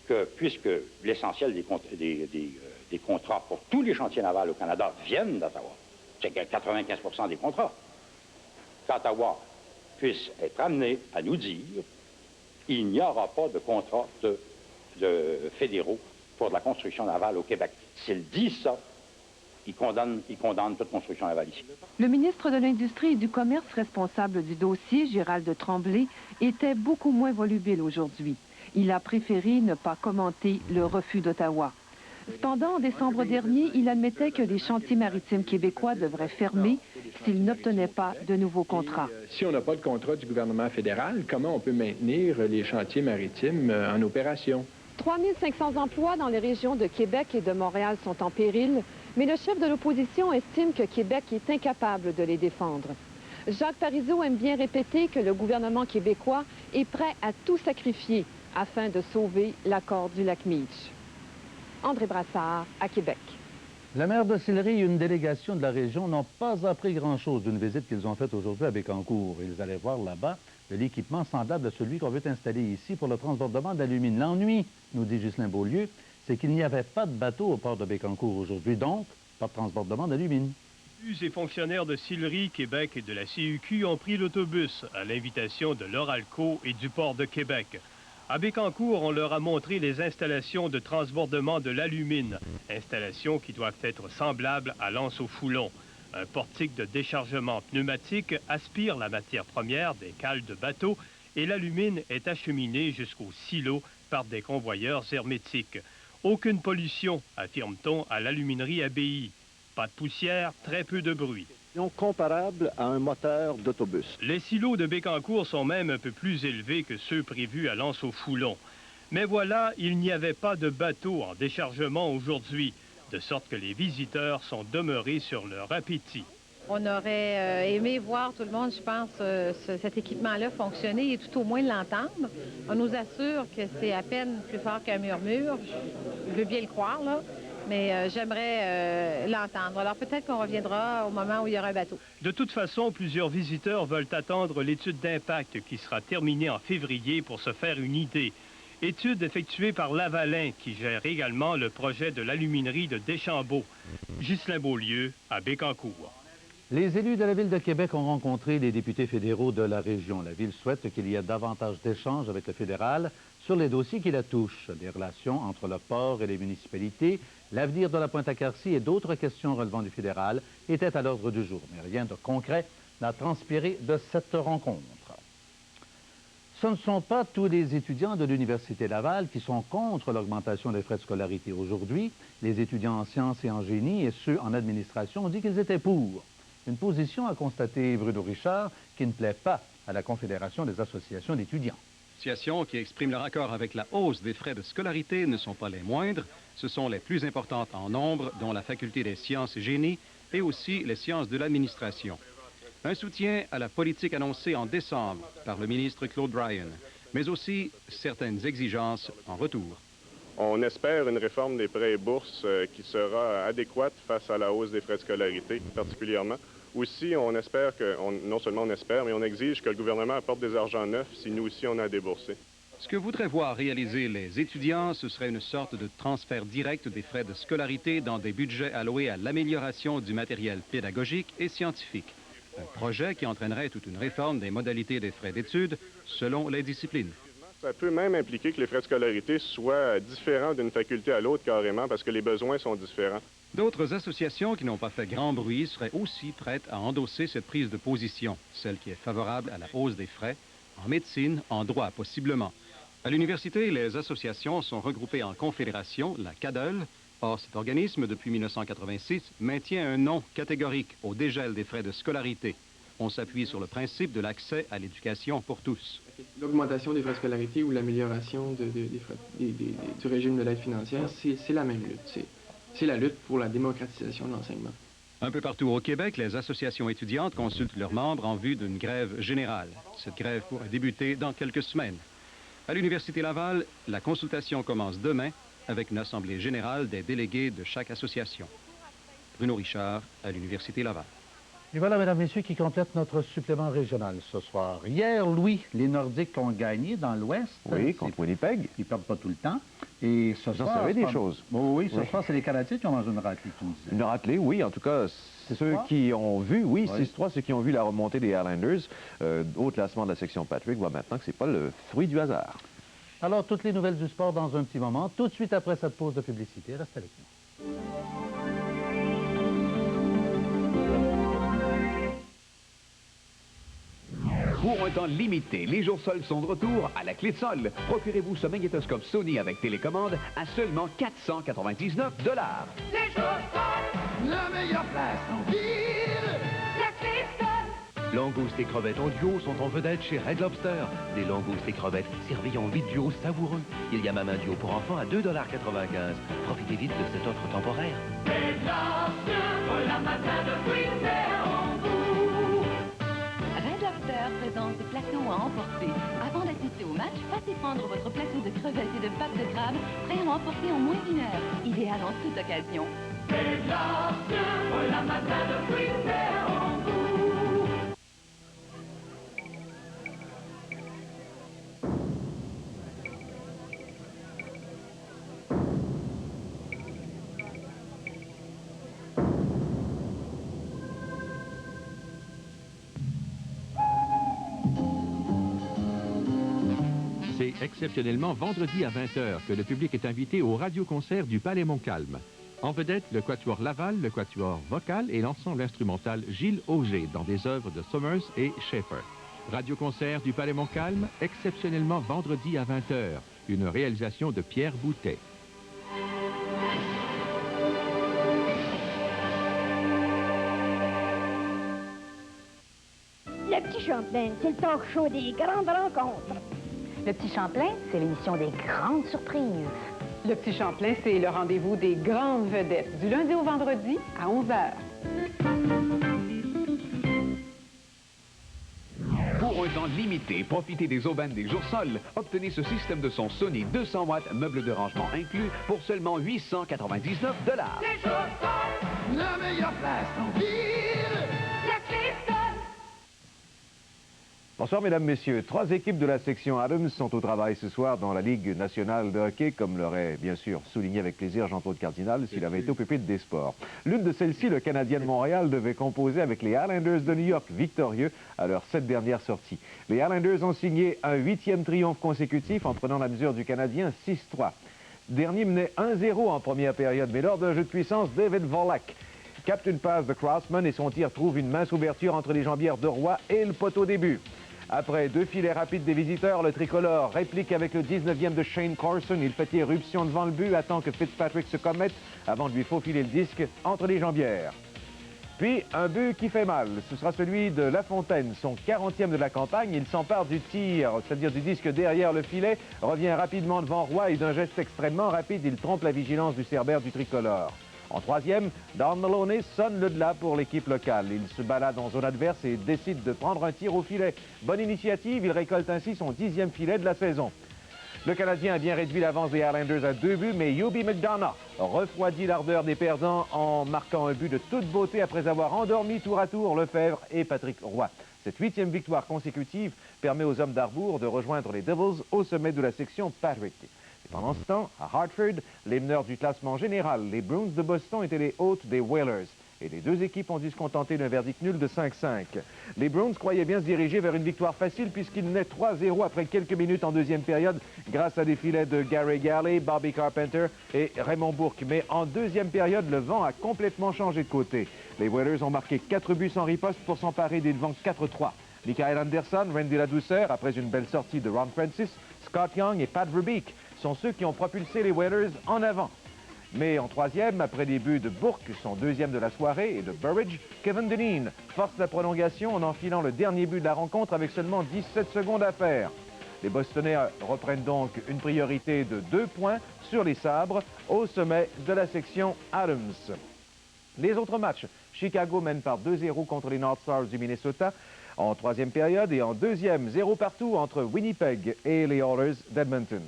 que, puisque l'essentiel des contrats pour tous les chantiers navals au Canada viennent d'Ottawa, c'est 95% des contrats, qu'Ottawa puisse être amené à nous dire il n'y aura pas de contrat de fédéraux pour de la construction navale au Québec. S'il dit ça, il condamne toute construction navale ici. Le ministre de l'Industrie et du Commerce responsable du dossier, Gérald Tremblay, était beaucoup moins volubile aujourd'hui. Il a préféré ne pas commenter le refus d'Ottawa. Cependant, en décembre dernier, il admettait que les chantiers maritimes québécois devraient fermer s'ils n'obtenaient pas de nouveaux contrats. Si on n'a pas de contrat du gouvernement fédéral, comment on peut maintenir les chantiers maritimes en opération? 3 500 emplois dans les régions de Québec et de Montréal sont en péril, mais le chef de l'opposition estime que Québec est incapable de les défendre. Jacques Parizeau aime bien répéter que le gouvernement québécois est prêt à tout sacrifier afin de sauver l'accord du lac Meach. André Brassard, à Québec. La maire de Sillery et une délégation de la région n'ont pas appris grand-chose d'une visite qu'ils ont faite aujourd'hui à Bécancour. Ils allaient voir là-bas de l'équipement semblable à celui qu'on veut installer ici pour le transbordement d'alumine. L'ennui, nous dit Ghislain Beaulieu, c'est qu'il n'y avait pas de bateau au port de Bécancour aujourd'hui, donc pas de transbordement d'alumine. Les fonctionnaires de Sillery, Québec et de la CUQ ont pris l'autobus à l'invitation de l'Oralco et du port de Québec. À Bécancour, on leur a montré les installations de transbordement de l'alumine, installations qui doivent être semblables à l'anse au foulon. Un portique de déchargement pneumatique aspire la matière première des cales de bateau et l'alumine est acheminée jusqu'au silo par des convoyeurs hermétiques. Aucune pollution, affirme-t-on à l'aluminerie ABI. Pas de poussière, très peu de bruit. Comparable à un moteur d'autobus. Les silos de Bécancour sont même un peu plus élevés que ceux prévus à L'Anse-au-Foulon. Mais voilà, il n'y avait pas de bateau en déchargement aujourd'hui, de sorte que les visiteurs sont demeurés sur leur appétit. On aurait aimé voir tout le monde, je pense, cet équipement-là fonctionner et tout au moins l'entendre. On nous assure que c'est à peine plus fort qu'un murmure. Je veux bien le croire, là. Mais j'aimerais l'entendre. Alors peut-être qu'on reviendra au moment où il y aura un bateau. De toute façon, plusieurs visiteurs veulent attendre l'étude d'impact qui sera terminée en février pour se faire une idée. Étude effectuée par Lavalin qui gère également le projet de l'aluminerie de Deschambault. Ghislain Beaulieu à Bécancour. Les élus de la Ville de Québec ont rencontré les députés fédéraux de la région. La Ville souhaite qu'il y ait davantage d'échanges avec le fédéral sur les dossiers qui la touchent, les relations entre le port et les municipalités, l'avenir de la Pointe-à-Carcy et d'autres questions relevant du fédéral étaient à l'ordre du jour. Mais rien de concret n'a transpiré de cette rencontre. Ce ne sont pas tous les étudiants de l'Université Laval qui sont contre l'augmentation des frais de scolarité. Aujourd'hui, les étudiants en sciences et en génie et ceux en administration ont dit qu'ils étaient pour. Une position, a constaté Bruno Richard, qui ne plaît pas à la Confédération des associations d'étudiants. Les associations qui expriment leur accord avec la hausse des frais de scolarité ne sont pas les moindres. Ce sont les plus importantes en nombre, dont la Faculté des sciences et génie et aussi les sciences de l'administration. Un soutien à la politique annoncée en décembre par le ministre Claude Bryan, mais aussi certaines exigences en retour. On espère une réforme des prêts et bourses qui sera adéquate face à la hausse des frais de scolarité, particulièrement. Aussi, on espère que, non seulement on espère, mais on exige que le gouvernement apporte des argents neufs si nous aussi on a à débourser. Ce que voudraient voir réaliser les étudiants, ce serait une sorte de transfert direct des frais de scolarité dans des budgets alloués à l'amélioration du matériel pédagogique et scientifique. Un projet qui entraînerait toute une réforme des modalités des frais d'études selon les disciplines. Ça peut même impliquer que les frais de scolarité soient différents d'une faculté à l'autre carrément parce que les besoins sont différents. D'autres associations qui n'ont pas fait grand bruit seraient aussi prêtes à endosser cette prise de position, celle qui est favorable à la hausse des frais, en médecine, en droit possiblement. À l'université, les associations sont regroupées en confédérations, la CADEL. Or, cet organisme, depuis 1986, maintient un non catégorique au dégel des frais de scolarité. On s'appuie sur le principe de l'accès à l'éducation pour tous. L'augmentation des frais de scolarité ou l'amélioration du régime de l'aide financière, c'est la même lutte. C'est la lutte pour la démocratisation de l'enseignement. Un peu partout au Québec, les associations étudiantes consultent leurs membres en vue d'une grève générale. Cette grève pourrait débuter dans quelques semaines. À l'Université Laval, la consultation commence demain avec une assemblée générale des délégués de chaque association. Bruno Richard, à l'Université Laval. Et voilà, mesdames, messieurs, qui complète notre supplément régional ce soir. Hier, Louis, les Nordiques ont gagné dans l'Ouest. Oui, contre Winnipeg. Ils ne perdent pas tout le temps. Et ce soir... J'en savais des choses. Oui, ce soir, c'est les Canadiens qui ont mangé une raclée, tu me disais. Une raclée, oui. En tout cas, ceux qui ont vu, oui, 6-3, ceux qui ont vu la remontée des Highlanders au classement de la section Patrick voient maintenant que ce n'est pas le fruit du hasard. Alors, toutes les nouvelles du sport dans un petit moment, tout de suite après cette pause de publicité. Restez avec nous. Pour un temps limité, les jours sols sont de retour à la Clé de Sol. Procurez-vous ce magnétoscope Sony avec télécommande à seulement 499 $. Les jours sols, la meilleure place en ville, la Clé de Sol. Langoustes et crevettes en duo sont en vedette chez Red Lobster. Des langoustes et crevettes servis en 8 duos savoureux. Il y a même un duo pour enfants à 2,95 $. Profitez vite de cette offre temporaire. Red Lobster, voilà matin de fruits en vous. Red Lobster présente des plateaux à emporter. Avant d'assister au match, passez prendre votre plateau de crevettes et de pâtes de crabe, prêt à emporter en moins d'1 heure. Idéal en toute occasion. Red Lobster, voilà matin de fruits en vous. C'est exceptionnellement vendredi à 20h que le public est invité au radioconcert du Palais Montcalm. En vedette, le quatuor Laval, le quatuor vocal et l'ensemble instrumental Gilles Auger dans des œuvres de Summers et Schaeffer. Radioconcert du Palais Montcalm, exceptionnellement vendredi à 20h. Une réalisation de Pierre Boutet. Le Petit Champlain, c'est le talk show des grandes rencontres. Le Petit Champlain, c'est l'émission des grandes surprises. Le Petit Champlain, c'est le rendez-vous des grandes vedettes, du lundi au vendredi à 11h. Pour un temps limité, profitez des aubaines des jours sols. Obtenez ce système de son Sony 200 watts, meuble de rangement inclus, pour seulement 899 $. Les jours sols, la meilleure place en ville, la Clifton. Bonsoir, mesdames, messieurs. 3 équipes de la section Adams sont au travail ce soir dans la Ligue nationale de hockey, comme l'aurait bien sûr souligné avec plaisir Jean-Claude Cardinal s'il avait été au pupitre des sports. L'une de celles-ci, le Canadien de Montréal, devait composer avec les Islanders de New York, victorieux à leurs 7 dernières sorties. Les Islanders ont signé un 8e triomphe consécutif en prenant la mesure du Canadien 6-3. Dernier menait 1-0 en première période, mais lors d'un jeu de puissance, David Volak capte une passe de Crossman et son tir trouve une mince ouverture entre les jambières de Roy et le poteau début. Après 2 filets rapides des visiteurs, le tricolore réplique avec le 19e de Shane Carson. Il fait irruption devant le but, attend que Fitzpatrick se commette avant de lui faufiler le disque entre les jambières. Puis, un but qui fait mal. Ce sera celui de Lafontaine, son 40e de la campagne. Il s'empare du tir, c'est-à-dire du disque derrière le filet, revient rapidement devant Roy et d'un geste extrêmement rapide, il trompe la vigilance du cerbère du tricolore. En 3e, Don Maloney sonne le delà pour l'équipe locale. Il se balade en zone adverse et décide de prendre un tir au filet. Bonne initiative, il récolte ainsi son 10e filet de la saison. Le Canadien a bien réduit l'avance des Islanders à 2 buts, mais Yobi McDonough refroidit l'ardeur des perdants en marquant un but de toute beauté après avoir endormi tour à tour Lefebvre et Patrick Roy. Cette 8e victoire consécutive permet aux hommes d'Arbour de rejoindre les Devils au sommet de la section Patrick. Pendant ce temps, à Hartford, les meneurs du classement général, les Bruins de Boston, étaient les hôtes des Whalers. Et les 2 équipes ont dû se contenter d'un verdict nul de 5-5. Les Bruins croyaient bien se diriger vers une victoire facile puisqu'ils menaient 3-0 après quelques minutes en 2e période grâce à des filets de Gary Galley, Bobby Carpenter et Raymond Bourque. Mais en 2e période, le vent a complètement changé de côté. Les Whalers ont marqué 4 buts sans riposte pour s'emparer des devants 4-3. Michael Anderson, Randy Ladouceur, après une belle sortie de Ron Francis, Scott Young et Pat Verbeek sont ceux qui ont propulsé les Whalers en avant. Mais en 3e, après les buts de Bourque, son 2e de la soirée, et de Burridge, Kevin Dineen force la prolongation en enfilant le dernier but de la rencontre avec seulement 17 secondes à faire. Les Bostonnais reprennent donc une priorité de 2 points sur les sabres au sommet de la section Adams. Les autres matchs, Chicago mène par 2-0 contre les North Stars du Minnesota en 3e période et en 2e, 0 partout entre Winnipeg et les Oilers d'Edmonton.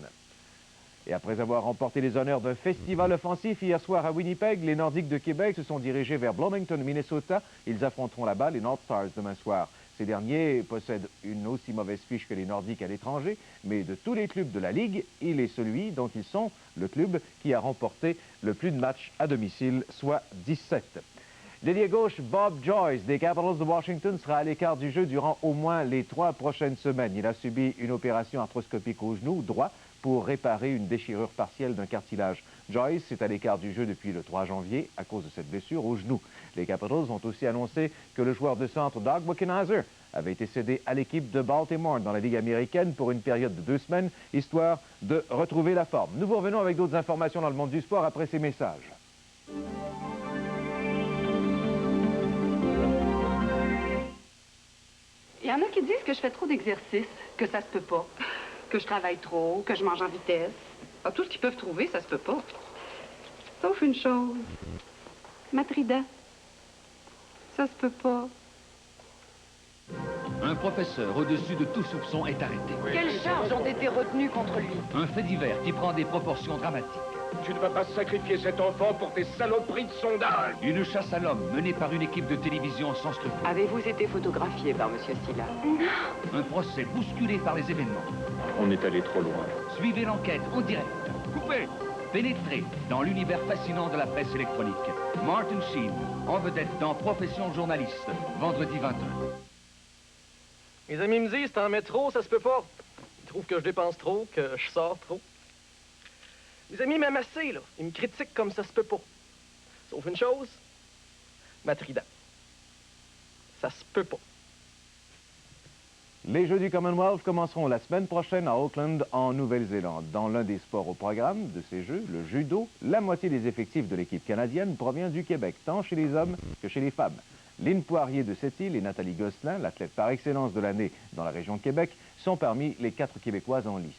Et après avoir remporté les honneurs d'un festival offensif hier soir à Winnipeg, les Nordiques de Québec se sont dirigés vers Bloomington, Minnesota. Ils affronteront là-bas les North Stars demain soir. Ces derniers possèdent une aussi mauvaise fiche que les Nordiques à l'étranger, mais de tous les clubs de la Ligue, il est celui dont ils sont le club qui a remporté le plus de matchs à domicile, soit 17. L'ailier gauche Bob Joyce des Capitals de Washington sera à l'écart du jeu durant au moins les 3 prochaines semaines. Il a subi une opération arthroscopique au genou droit pour réparer une déchirure partielle d'un cartilage. Joyce est à l'écart du jeu depuis le 3 janvier à cause de cette blessure au genou. Les Capitals ont aussi annoncé que le joueur de centre Doug Wickenheiser avait été cédé à l'équipe de Baltimore dans la Ligue américaine pour une période de 2 semaines, histoire de retrouver la forme. Nous vous revenons avec d'autres informations dans le monde du sport après ces messages. Il y en a qui disent que je fais trop d'exercice, que ça se peut pas, que je travaille trop, que je mange en vitesse. Ah, tout ce qu'ils peuvent trouver, ça se peut pas. Sauf une chose. Matrida. Ça se peut pas. Un professeur au-dessus de tout soupçon est arrêté. Quelles charges ont été retenues contre lui? Un fait divers qui prend des proportions dramatiques. Tu ne vas pas sacrifier cet enfant pour tes saloperies de sondage. Une chasse à l'homme menée par une équipe de télévision sans scrupules. Avez-vous été photographié par M. Silla? Un procès bousculé par les événements. On est allé trop loin. Suivez l'enquête en direct. Coupez. Pénétrez dans l'univers fascinant de la presse électronique. Martin Sheen, en vedette dans Profession journaliste, vendredi 20h. Mes amis me disent, t'en mets trop, ça se peut pas. Ils trouvent que je dépense trop, que je sors trop. Mes amis m'aiment assez, là. Ils me critiquent comme ça se peut pas. Sauf une chose, Matrida. Ça se peut pas. Les Jeux du Commonwealth commenceront la semaine prochaine à Auckland, en Nouvelle-Zélande. Dans l'un des sports au programme de ces Jeux, le judo, la moitié des effectifs de l'équipe canadienne provient du Québec, tant chez les hommes que chez les femmes. Lynn Poirier de Sept-Îles et Nathalie Gosselin, l'athlète par excellence de l'année dans la région de Québec, sont parmi les 4 Québécoises en lice.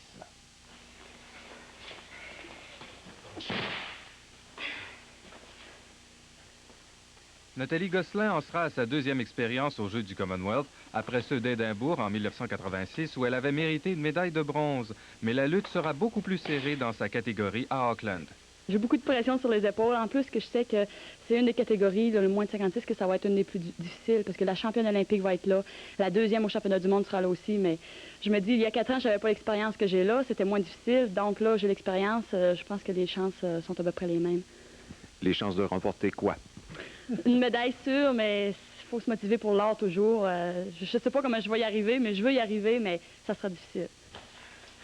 Nathalie Gosselin en sera à sa 2e expérience aux Jeux du Commonwealth, après ceux d'Édimbourg en 1986 où elle avait mérité une médaille de bronze. Mais la lutte sera beaucoup plus serrée dans sa catégorie à Auckland. J'ai beaucoup de pression sur les épaules. En plus, que je sais que c'est une des catégories, le moins de 56, que ça va être une des plus difficiles parce que la championne olympique va être là. La 2e au championnat du monde sera là aussi. Mais je me dis, il y a 4 ans, je n'avais pas l'expérience que j'ai là. C'était moins difficile. Donc là, j'ai l'expérience. Je pense que les chances sont à peu près les mêmes. Les chances de remporter quoi? Une médaille sûre, mais il faut se motiver pour l'art toujours. Je ne sais pas comment je vais y arriver, mais je veux y arriver, mais ça sera difficile.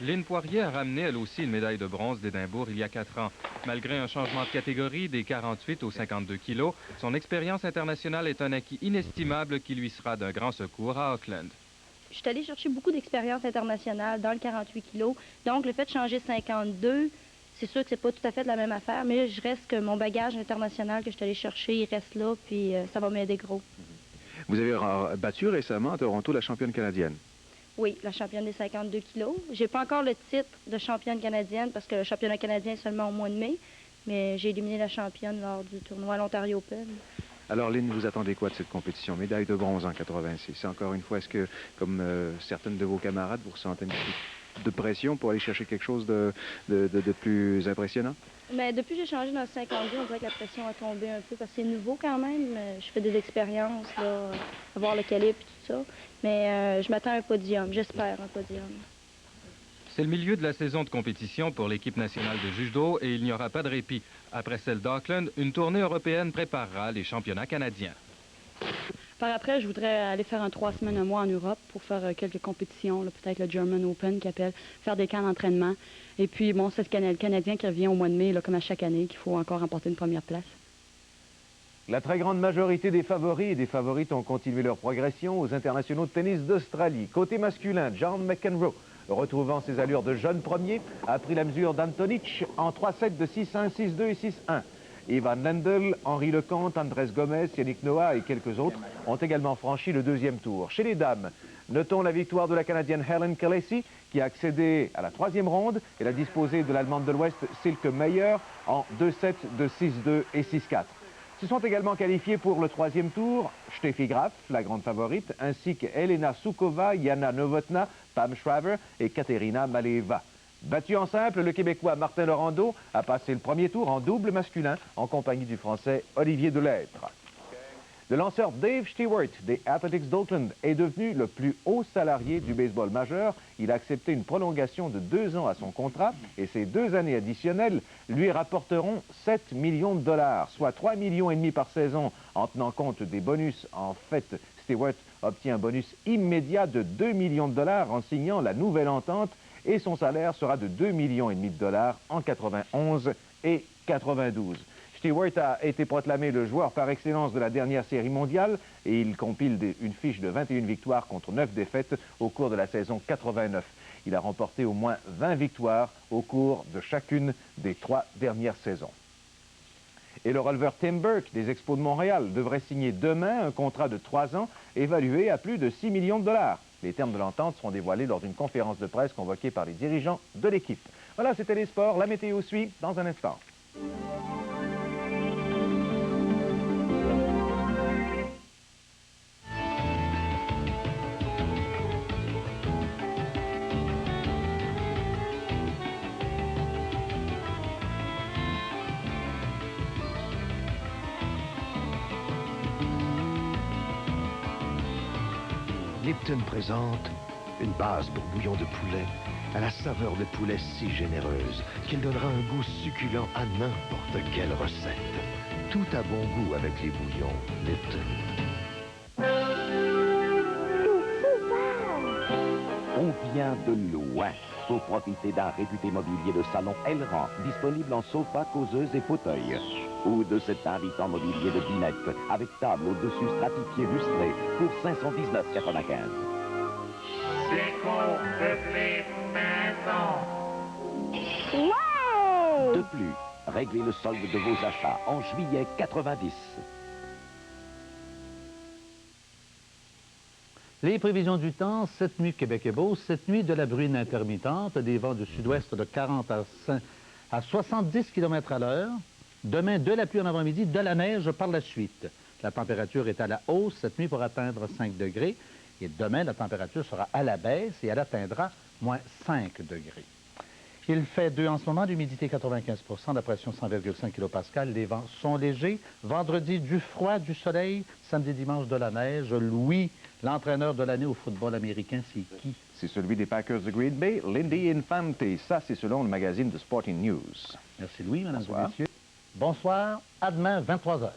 Lynn Poirier a ramené elle aussi une médaille de bronze d'Édimbourg il y a 4 ans. Malgré un changement de catégorie des 48 aux 52 kilos, son expérience internationale est un acquis inestimable qui lui sera d'un grand secours à Auckland. Je suis allée chercher beaucoup d'expérience internationale dans le 48 kilos. Donc, le fait de changer 52, c'est sûr que c'est pas tout à fait la même affaire, mais je reste que mon bagage international que je suis allée chercher, il reste là, puis ça va m'aider gros. Vous avez battu récemment à Toronto la championne canadienne. Oui, la championne des 52 kilos. J'ai pas encore le titre de championne canadienne parce que le championnat canadien est seulement au mois de mai, mais j'ai éliminé la championne lors du tournoi à l'Ontario Open. Alors, Lynn, vous attendez quoi de cette compétition? Médaille de bronze en 86. Encore une fois, est-ce que, comme certaines de vos camarades, vous ressentez une petite de pression pour aller chercher quelque chose de plus impressionnant? Mais depuis que j'ai changé dans le 52, on dirait que la pression a tombé un peu parce que c'est nouveau quand même. Je fais des expériences, là, à voir le calibre et tout ça. Mais je m'attends à un podium, j'espère un podium. C'est le milieu de la saison de compétition pour l'équipe nationale de judo et il n'y aura pas de répit. Après celle d'Auckland, une tournée européenne préparera les championnats canadiens. Par après, je voudrais aller faire un 3 semaines, un mois en Europe pour faire quelques compétitions, peut-être le German Open qui appelle, faire des camps d'entraînement. Et puis, bon, c'est le Canadien qui revient au mois de mai, là, comme à chaque année, qu'il faut encore remporter une première place. La très grande majorité des favoris et des favorites ont continué leur progression aux internationaux de tennis d'Australie. Côté masculin, John McEnroe, retrouvant ses allures de jeune premier, a pris la mesure d'Antonic en 3-7 de 6-1, 6-2 et 6-1. Ivan Lendl, Henri Lecomte, Andrés Gomez, Yannick Noah et quelques autres ont également franchi le 2e tour. Chez les dames, notons la victoire de la Canadienne Helen Khaleesi qui a accédé à la 3e ronde. Elle a disposé de l'Allemande de l'Ouest Silke Meyer en 2-7 de 6-2 et 6-4. Se sont également qualifiés pour le 3e tour Steffi Graf, la grande favorite, ainsi que Elena Sukova, Jana Novotná, Pam Shriver et Katerina Maleeva. Battu en simple, le Québécois Martin Laurando a passé le 1er tour en double masculin en compagnie du Français Olivier Delettre. Le lanceur Dave Stewart des Athletics d'Auckland est devenu le plus haut salarié du baseball majeur. Il a accepté une prolongation de 2 ans à son contrat et ces 2 années additionnelles lui rapporteront 7 millions de dollars, soit 3,5 millions par saison en tenant compte des bonus. En fait, Stewart obtient un bonus immédiat de 2 millions de dollars en signant la nouvelle entente et son salaire sera de 2,5 millions de dollars en 91 et 92. Stewart a été proclamé le joueur par excellence de la dernière série mondiale et il compile une fiche de 21 victoires contre 9 défaites au cours de la saison 89. Il a remporté au moins 20 victoires au cours de chacune des 3 dernières saisons. Et le releveur Tim Burke des Expos de Montréal devrait signer demain un contrat de 3 ans évalué à plus de 6 millions de dollars. Les termes de l'entente seront dévoilés lors d'une conférence de presse convoquée par les dirigeants de l'équipe. Voilà, c'était les sports. La météo suit dans un instant. Lipton présente une base pour bouillon de poulet à la saveur de poulet si généreuse qu'il donnera un goût succulent à n'importe quelle recette. Tout a bon goût avec les bouillons Lipton. On vient de loin pour profiter d'un réputé mobilier de salon Elran, disponible en sofa, causeuse et fauteuil. Ou de cet invitant mobilier de dinette avec table au-dessus stratifié lustré pour 519,95. déco toutes les maisons. Wow! De plus, réglez le solde de vos achats en juillet 90. Les prévisions du temps, cette nuit, Québec est beau. Cette nuit, de la bruine intermittente, des vents du sud-ouest de 40 à 70 km à l'heure. Demain, de la pluie en avant-midi, de la neige par la suite. La température est à la hausse cette nuit pour atteindre 5 degrés. Et demain, la température sera à la baisse et elle atteindra moins 5 degrés. Il fait 2 en ce moment, l'humidité 95 %, la pression 100,5 kPa. Les vents sont légers. Vendredi, du froid, du soleil. Samedi, dimanche, de la neige. Louis, l'entraîneur de l'année au football américain, c'est qui? C'est celui des Packers de Green Bay, Lindy Infante. Ça, c'est selon le magazine de Sporting News. Merci Louis, mesdames et messieurs. Bonsoir. À demain, 23 h.